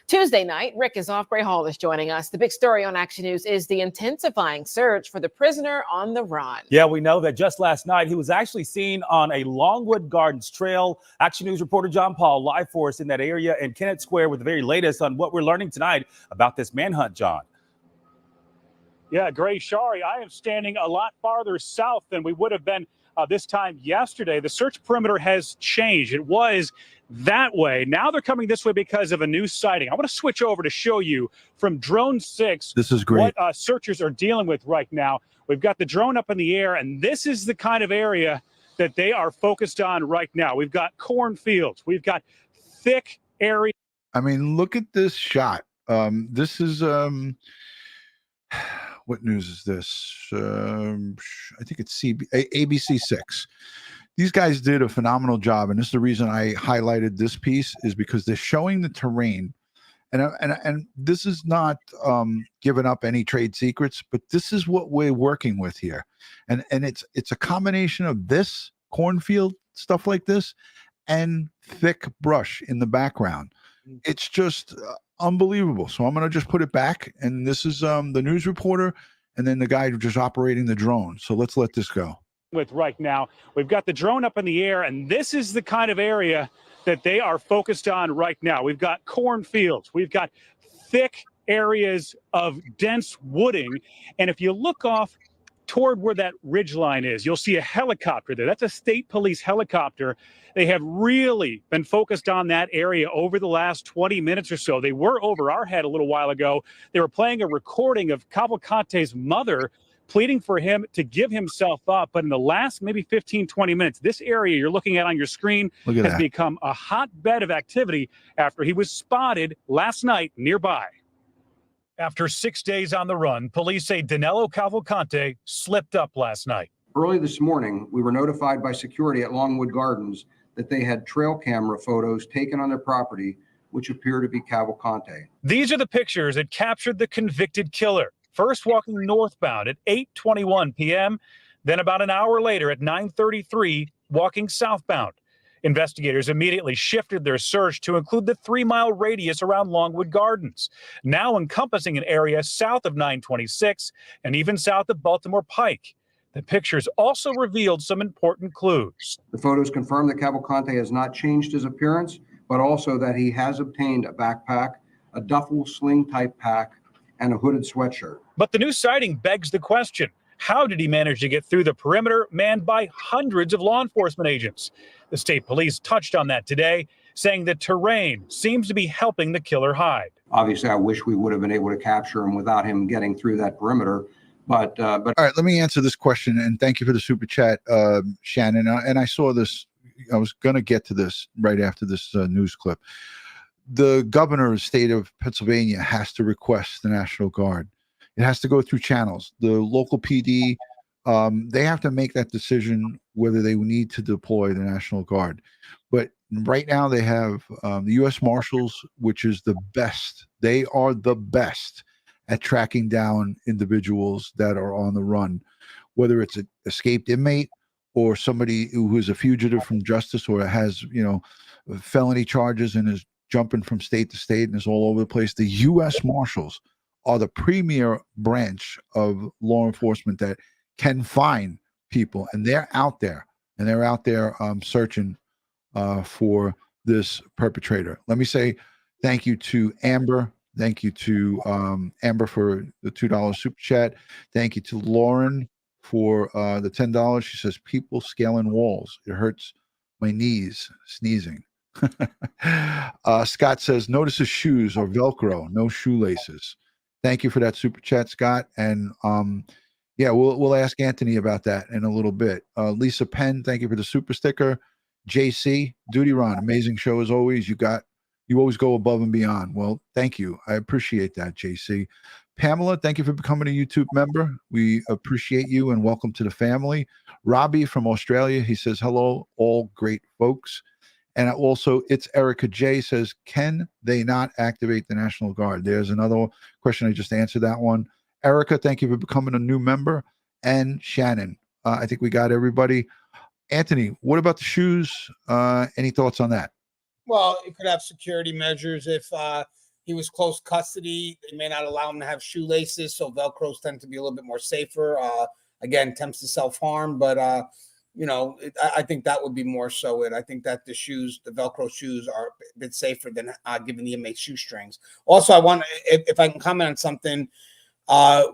Tuesday night, Rick is Osprey Hall is joining us. The big story on Action News is the intensifying search for the prisoner on the run. Yeah, we know that just last night he was actually seen on a Longwood Gardens trail. Action News reporter John Paul live for us in that area in Kennett Square with the very latest on what we're learning tonight about this manhunt, John. Yeah, Gray Shari, I am standing a lot farther south than we would have been this time yesterday. The search perimeter has changed. It was that way. Now they're coming this way because of a new sighting. I want to switch over to show you from Drone 6 this is great. What searchers are dealing with right now. We've got the drone up in the air, and this is the kind of area that they are focused on right now. We've got cornfields. We've got thick area. I mean, look at this shot. This is what news is this? I think it's ABC 6. These guys did a phenomenal job, and this is the reason I highlighted this piece is because they're showing the terrain, and this is not giving up any trade secrets, but this is what we're working with here, and it's a combination of this cornfield stuff like this, and thick brush in the background. It's just unbelievable. So I'm going to just put it back, and this is the news reporter, and then the guy just operating the drone. So let's let this go. With right now, we've got the drone up in the air, and this is the kind of area that they are focused on right now. We've got cornfields, we've got thick areas of dense wooding, and if you look off toward where that ridge line is, you'll see a helicopter there. That's a state police helicopter. They have really been focused on that area over the last 20 minutes or so. They were over our head a little while ago. They were playing a recording of Cavalcante's mother pleading for him to give himself up. But in the last maybe 15, 20 minutes, this area you're looking at on your screen has become a hotbed of activity after he was spotted last night nearby. After 6 days on the run, police say Danelo Cavalcante slipped up last night. Early this morning, we were notified by security at Longwood Gardens that they had trail camera photos taken on their property, which appear to be Cavalcante. These are the pictures that captured the convicted killer. First walking northbound at 8:21 p.m., then about an hour later at 9:33, walking southbound. Investigators immediately shifted their search to include the 3-mile radius around Longwood Gardens, now encompassing an area south of 926 and even south of Baltimore Pike. The pictures also revealed some important clues. The photos confirm that Cavalcante has not changed his appearance, but also that he has obtained a backpack, a duffel sling type pack, and a hooded sweatshirt. But the new sighting begs the question, how did he manage to get through the perimeter manned by hundreds of law enforcement agents? The state police touched on that today, saying the terrain seems to be helping the killer hide. Obviously, I wish we would have been able to capture him without him getting through that perimeter. But all right, let me answer this question, and thank you for the super chat, Shannon. And I saw this. I was going to get to this right after this news clip. The governor of the state of Pennsylvania has to request the National Guard. It has to go through channels. The local PD, they have to make that decision whether they need to deploy the National Guard. But right now they have the U.S. Marshals, which is the best. They are the best at tracking down individuals that are on the run, whether it's an escaped inmate or somebody who is a fugitive from justice or has, felony charges and is jumping from state to state and is all over the place. The U.S. Marshals are the premier branch of law enforcement that can find people, and they're out there, searching for this perpetrator. Let me say thank you to Amber. Thank you to Amber for the $2 super chat. Thank you to Lauren for the $10. She says, people scaling walls. It hurts my knees, sneezing. Scott says, notice his shoes are Velcro, no shoelaces. Thank you for that super chat, Scott. And yeah, we'll ask Anthony about that in a little bit. Lisa Penn, thank you for the super sticker. JC, DutyRon, amazing show as always. You always go above and beyond. Well, thank you. I appreciate that, JC. Pamela, thank you for becoming a YouTube member. We appreciate you and welcome to the family. Robbie from Australia, he says, hello, all great folks. And also, it's Erica J says, can they not activate the National Guard? There's another question. I just answered that one. Erica, thank you for becoming a new member. And Shannon, I think we got everybody. Anthony, what about the shoes? Any thoughts on that? Well, it could have security measures. If he was close custody, they may not allow him to have shoelaces, so Velcros tend to be a little bit more safer. Again, attempts to self-harm, but I think that would be more so it. I think that the Velcro shoes are a bit safer than giving the inmate shoestrings. Also, I want, if I can comment on something,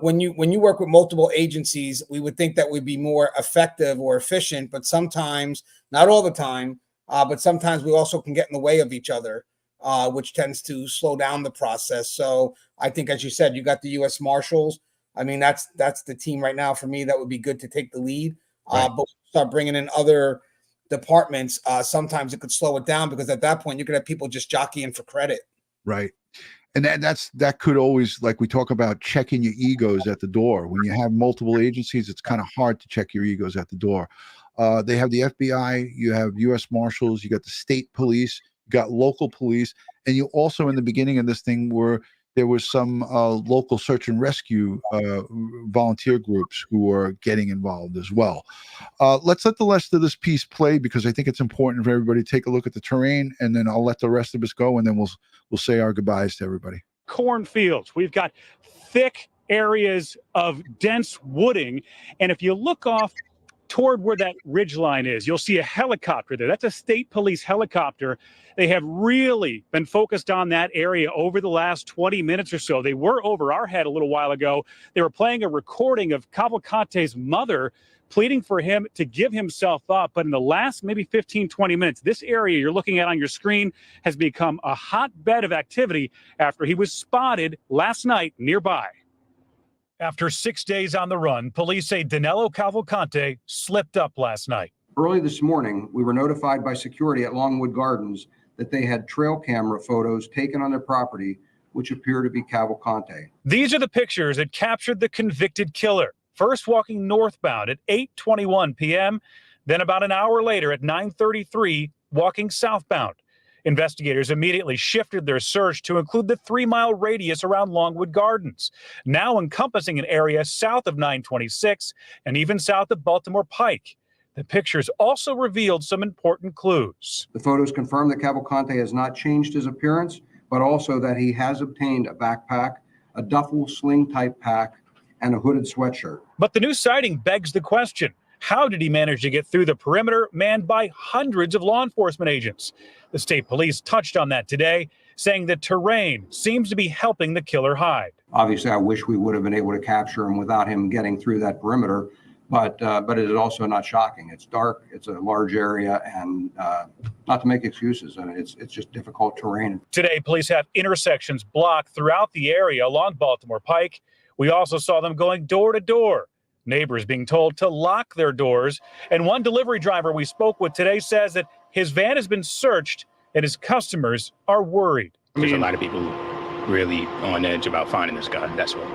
when you work with multiple agencies, we would think that would be more effective or efficient, but sometimes, not all the time, but sometimes we also can get in the way of each other, which tends to slow down the process. So I think, as you said, you got the U.S. Marshals. I mean, that's the team right now for me that would be good to take the lead. Right. But start bringing in other departments. Sometimes it could slow it down because at that point you could have people just jockeying for credit. Right. And that could always, like we talk about checking your egos at the door. When you have multiple agencies, it's kind of hard to check your egos at the door. They have the FBI, you have U.S. Marshals, you got the state police, you got local police, and you also, in the beginning of this thing, there was some local search and rescue volunteer groups who are getting involved as well. Let's let the rest of this piece play because I think it's important for everybody to take a look at the terrain, and then I'll let the rest of us go, and then we'll say our goodbyes to everybody. Cornfields. We've got thick areas of dense wooding, and if you look off toward where that ridge line is, you'll see a helicopter there. That's a state police helicopter. They have really been focused on that area over the last 20 minutes or so. They were over our head a little while ago. They were playing a recording of Cavalcante's mother pleading for him to give himself up. But in the last maybe 15, 20 minutes, this area you're looking at on your screen has become a hotbed of activity after he was spotted last night nearby. After 6 days on the run, police say Danelo Cavalcante slipped up last night. Early this morning, we were notified by security at Longwood Gardens that they had trail camera photos taken on their property, which appear to be Cavalcante. These are the pictures that captured the convicted killer. First walking northbound at 8:21 p.m., then about an hour later at 9:33, walking southbound. Investigators immediately shifted their search to include the 3-mile radius around Longwood Gardens, now encompassing an area south of 926 and even south of Baltimore Pike. The pictures also revealed some important clues. The photos confirm that Cavalcante has not changed his appearance, but also that he has obtained a backpack, a duffel sling type pack, and a hooded sweatshirt. But the new sighting begs the question. How did he manage to get through the perimeter manned by hundreds of law enforcement agents? The state police touched on that today, saying the terrain seems to be helping the killer hide. Obviously, I wish we would have been able to capture him without him getting through that perimeter, but it is also not shocking. It's dark, it's a large area, and not to make excuses, and it's just difficult terrain. Today, police have intersections blocked throughout the area along Baltimore Pike. We also saw them going door to door. Neighbors being told to lock their doors. And one delivery driver we spoke with today says that his van has been searched and his customers are worried. There's a lot of people really on edge about finding this guy. That's what.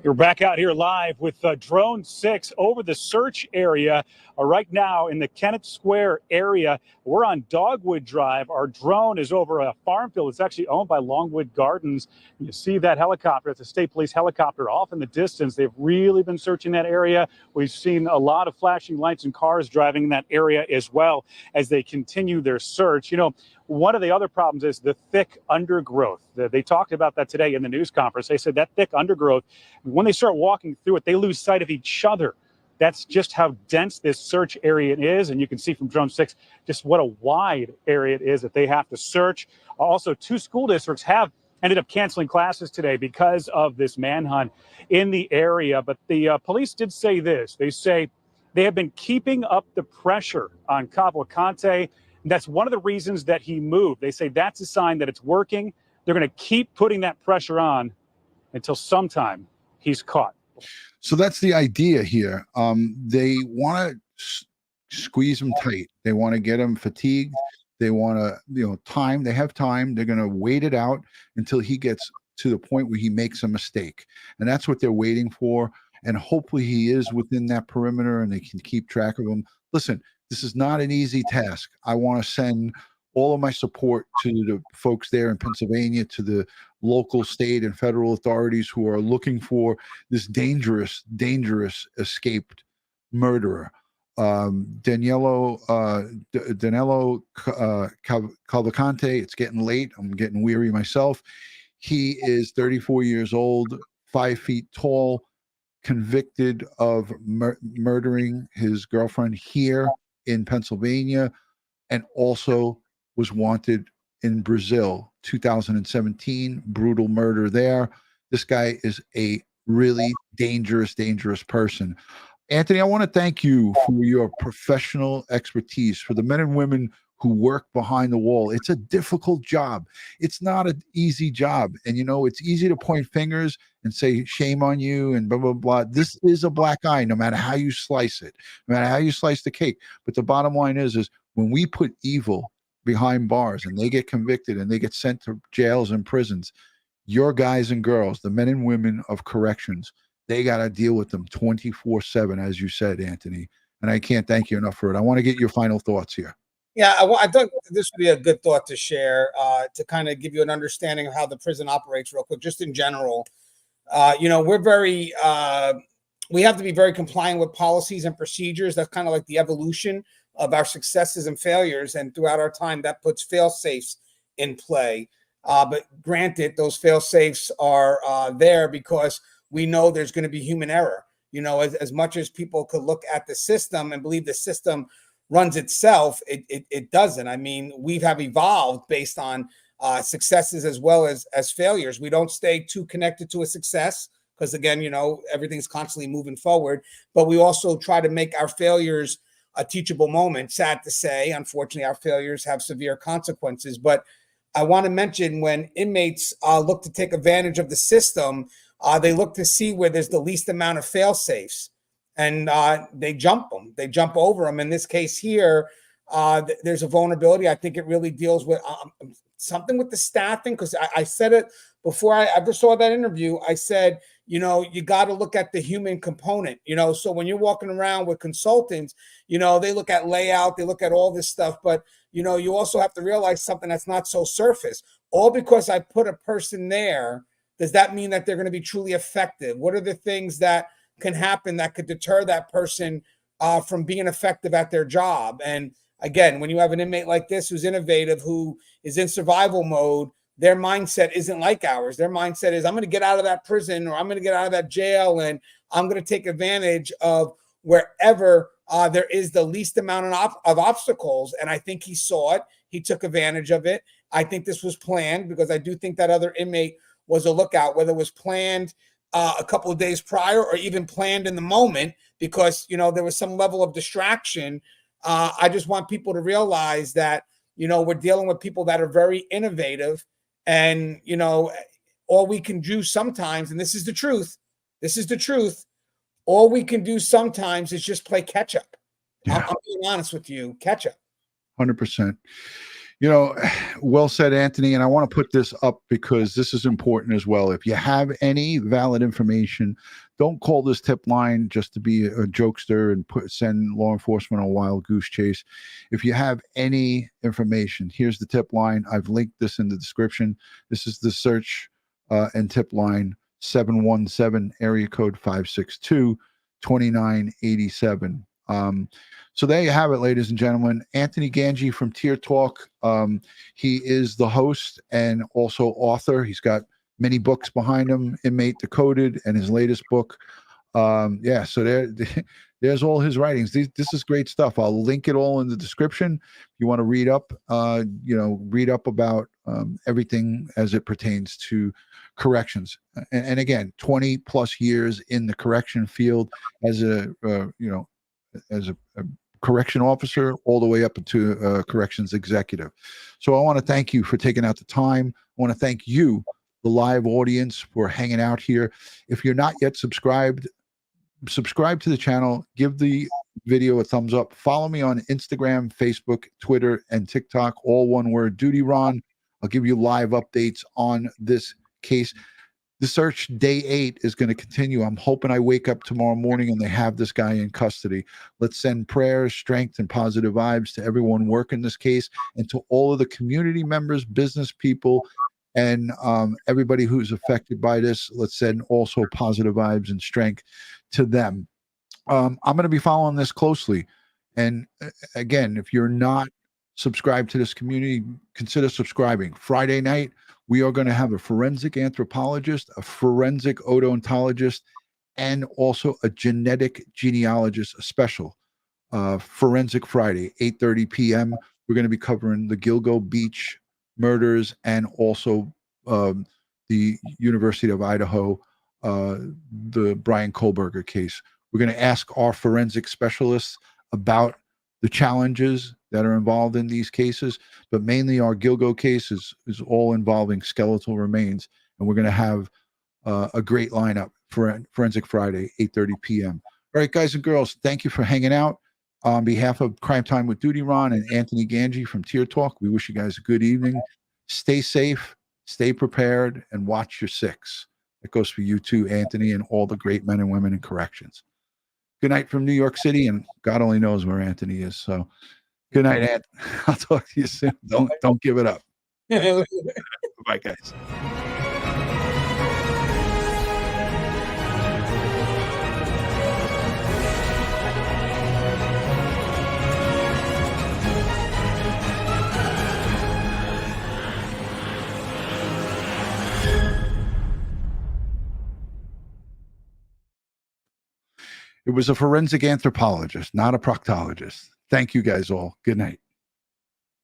You're back out here live with Drone 6 over the search area right now in the Kennett Square area. We're on Dogwood Drive. Our drone is over a farm field. It's actually owned by Longwood Gardens. You see that helicopter. It's a state police helicopter off in the distance. They've really been searching that area. We've seen a lot of flashing lights and cars driving in that area as well as they continue their search. You know, one of the other problems is the thick undergrowth. They talked about that today in the news conference. They said that thick undergrowth, when they start walking through it, they lose sight of each other. That's just how dense this search area is. And you can see from Drone 6 just what a wide area it is that they have to search. Also, 2 school districts have ended up canceling classes today because of this manhunt in the area. But the police did say this. They say They have been keeping up the pressure on Cavalcante. And that's one of the reasons that he moved. They say that's a sign that it's working. They're going to keep putting that pressure on until sometime he's caught. So that's the idea here. They want to squeeze him tight. They want to get him fatigued. They want to, time. They have time. They're going to wait it out until he gets to the point where he makes a mistake. And that's what they're waiting for. And hopefully he is within that perimeter and they can keep track of him. Listen, this is not an easy task. I want to send all of my support to the folks there in Pennsylvania, to the local, state, and federal authorities who are looking for this dangerous escaped murderer. Danelo Cavalcante. It's getting late. I'm getting weary myself. He is 34 years old, 5 feet tall, convicted of murdering his girlfriend here in Pennsylvania, and also was wanted in Brazil, 2017, brutal murder there. This guy is a really dangerous person. Anthony, I want to thank you for your professional expertise, for the men and women who work behind the wall. It's a difficult job. It's not an easy job. And, it's easy to point fingers and say, shame on you and blah, blah, blah. This is a black eye, no matter how you slice it, no matter how you slice the cake. But the bottom line is when we put evil behind bars and they get convicted and they get sent to jails and prisons, your guys and girls, the men and women of corrections, they got to deal with them 24/7, as you said, Anthony. And I can't thank you enough for it. I want to get your final thoughts here. Yeah, I thought this would be a good thought to share to kind of give you an understanding of how the prison operates real quick, just in general. We're very, we have to be very compliant with policies and procedures. That's kind of like the evolution of our successes and failures. And throughout our time, that puts fail safes in play. But granted, those fail safes are there because we know there's going to be human error. As much as people could look at the system and believe the system runs itself, it doesn't. I mean, we have evolved based on successes as well as failures. We don't stay too connected to a success because, again, everything's constantly moving forward. But we also try to make our failures a teachable moment. Sad to say, unfortunately, our failures have severe consequences. But I want to mention when inmates look to take advantage of the system, they look to see where there's the least amount of fail safes. And they jump them. They jump over them. In this case here, there's a vulnerability. I think it really deals with something with the staffing, because I said it before I ever saw that interview. I said, you got to look at the human component, so when you're walking around with consultants, they look at layout, they look at all this stuff, but, you also have to realize something that's not so surface. All because I put a person there, does that mean that they're going to be truly effective? What are the things that can happen that could deter that person from being effective at their job? And again, when you have an inmate like this who's innovative, who is in survival mode, their mindset isn't like ours. Their mindset is, I'm going to get out of that prison, or I'm going to get out of that jail, and I'm going to take advantage of wherever there is the least amount of obstacles. And I think he saw it. He took advantage of it. I think this was planned, because I do think that other inmate was a lookout, whether it was planned a couple of days prior or even planned in the moment, because, there was some level of distraction. I just want people to realize that, we're dealing with people that are very innovative, and, all we can do sometimes, and this is the truth, all we can do sometimes is just play catch up. Yeah. I'm being honest with you, catch up. 100%. Well said, Anthony. And I want to put this up because this is important as well. If you have any valid information, don't call this tip line just to be a jokester and send law enforcement on a wild goose chase. If you have any information, here's the tip line. I've linked this in the description. This is the search and tip line, 717 area code 562-2987. So there you have it, ladies and gentlemen. Anthony Ganji from Tier Talk. He is the host and also author. He's got many books behind him, Inmate Decoded and his latest book. So there's all his writings. This is great stuff. I'll link it all in the description. If you want to read up, read up about everything as it pertains to corrections. And again, 20 plus years in the correction field as a, as a correction officer all the way up to corrections executive. So I want to thank you for taking out the time. I want to thank you, the live audience, for hanging out here. If you're not yet subscribed, subscribe to the channel, give the video a thumbs up, follow me on Instagram, Facebook, Twitter, and TikTok, all one word, DutyRon. I'll give you live updates on this case. The search day 8 is going to continue. I'm hoping I wake up tomorrow morning and they have this guy in custody. Let's send prayers, strength, and positive vibes to everyone working this case and to all of the community members, business people, and everybody who's affected by this. Let's send also positive vibes and strength to them. I'm going to be following this closely. And again, if you're not subscribed to this community, consider subscribing. Friday night, we are going to have a forensic anthropologist, a forensic odontologist, and also a genetic genealogist, a special Forensic Friday, 8:30 p.m. We're going to be covering the Gilgo Beach murders and also the University of Idaho, the Brian Kohlberger case. We're going to ask our forensic specialists about the challenges that are involved in these cases, but mainly our Gilgo case is all involving skeletal remains, and we're going to have a great lineup for Forensic Friday, 8:30 p.m. All right, guys and girls, thank you for hanging out. On behalf of Crime Time with DutyRon and Anthony Ganji from Tier Talk, we wish you guys a good evening. Stay safe, stay prepared, and watch your 6. That goes for you too, Anthony, and all the great men and women in corrections. Good night from New York City, and God only knows where Anthony is. So good night, Ant. I'll talk to you soon. Don't give it up. Bye, guys. It was a forensic anthropologist, not a proctologist. Thank you guys all. Good night.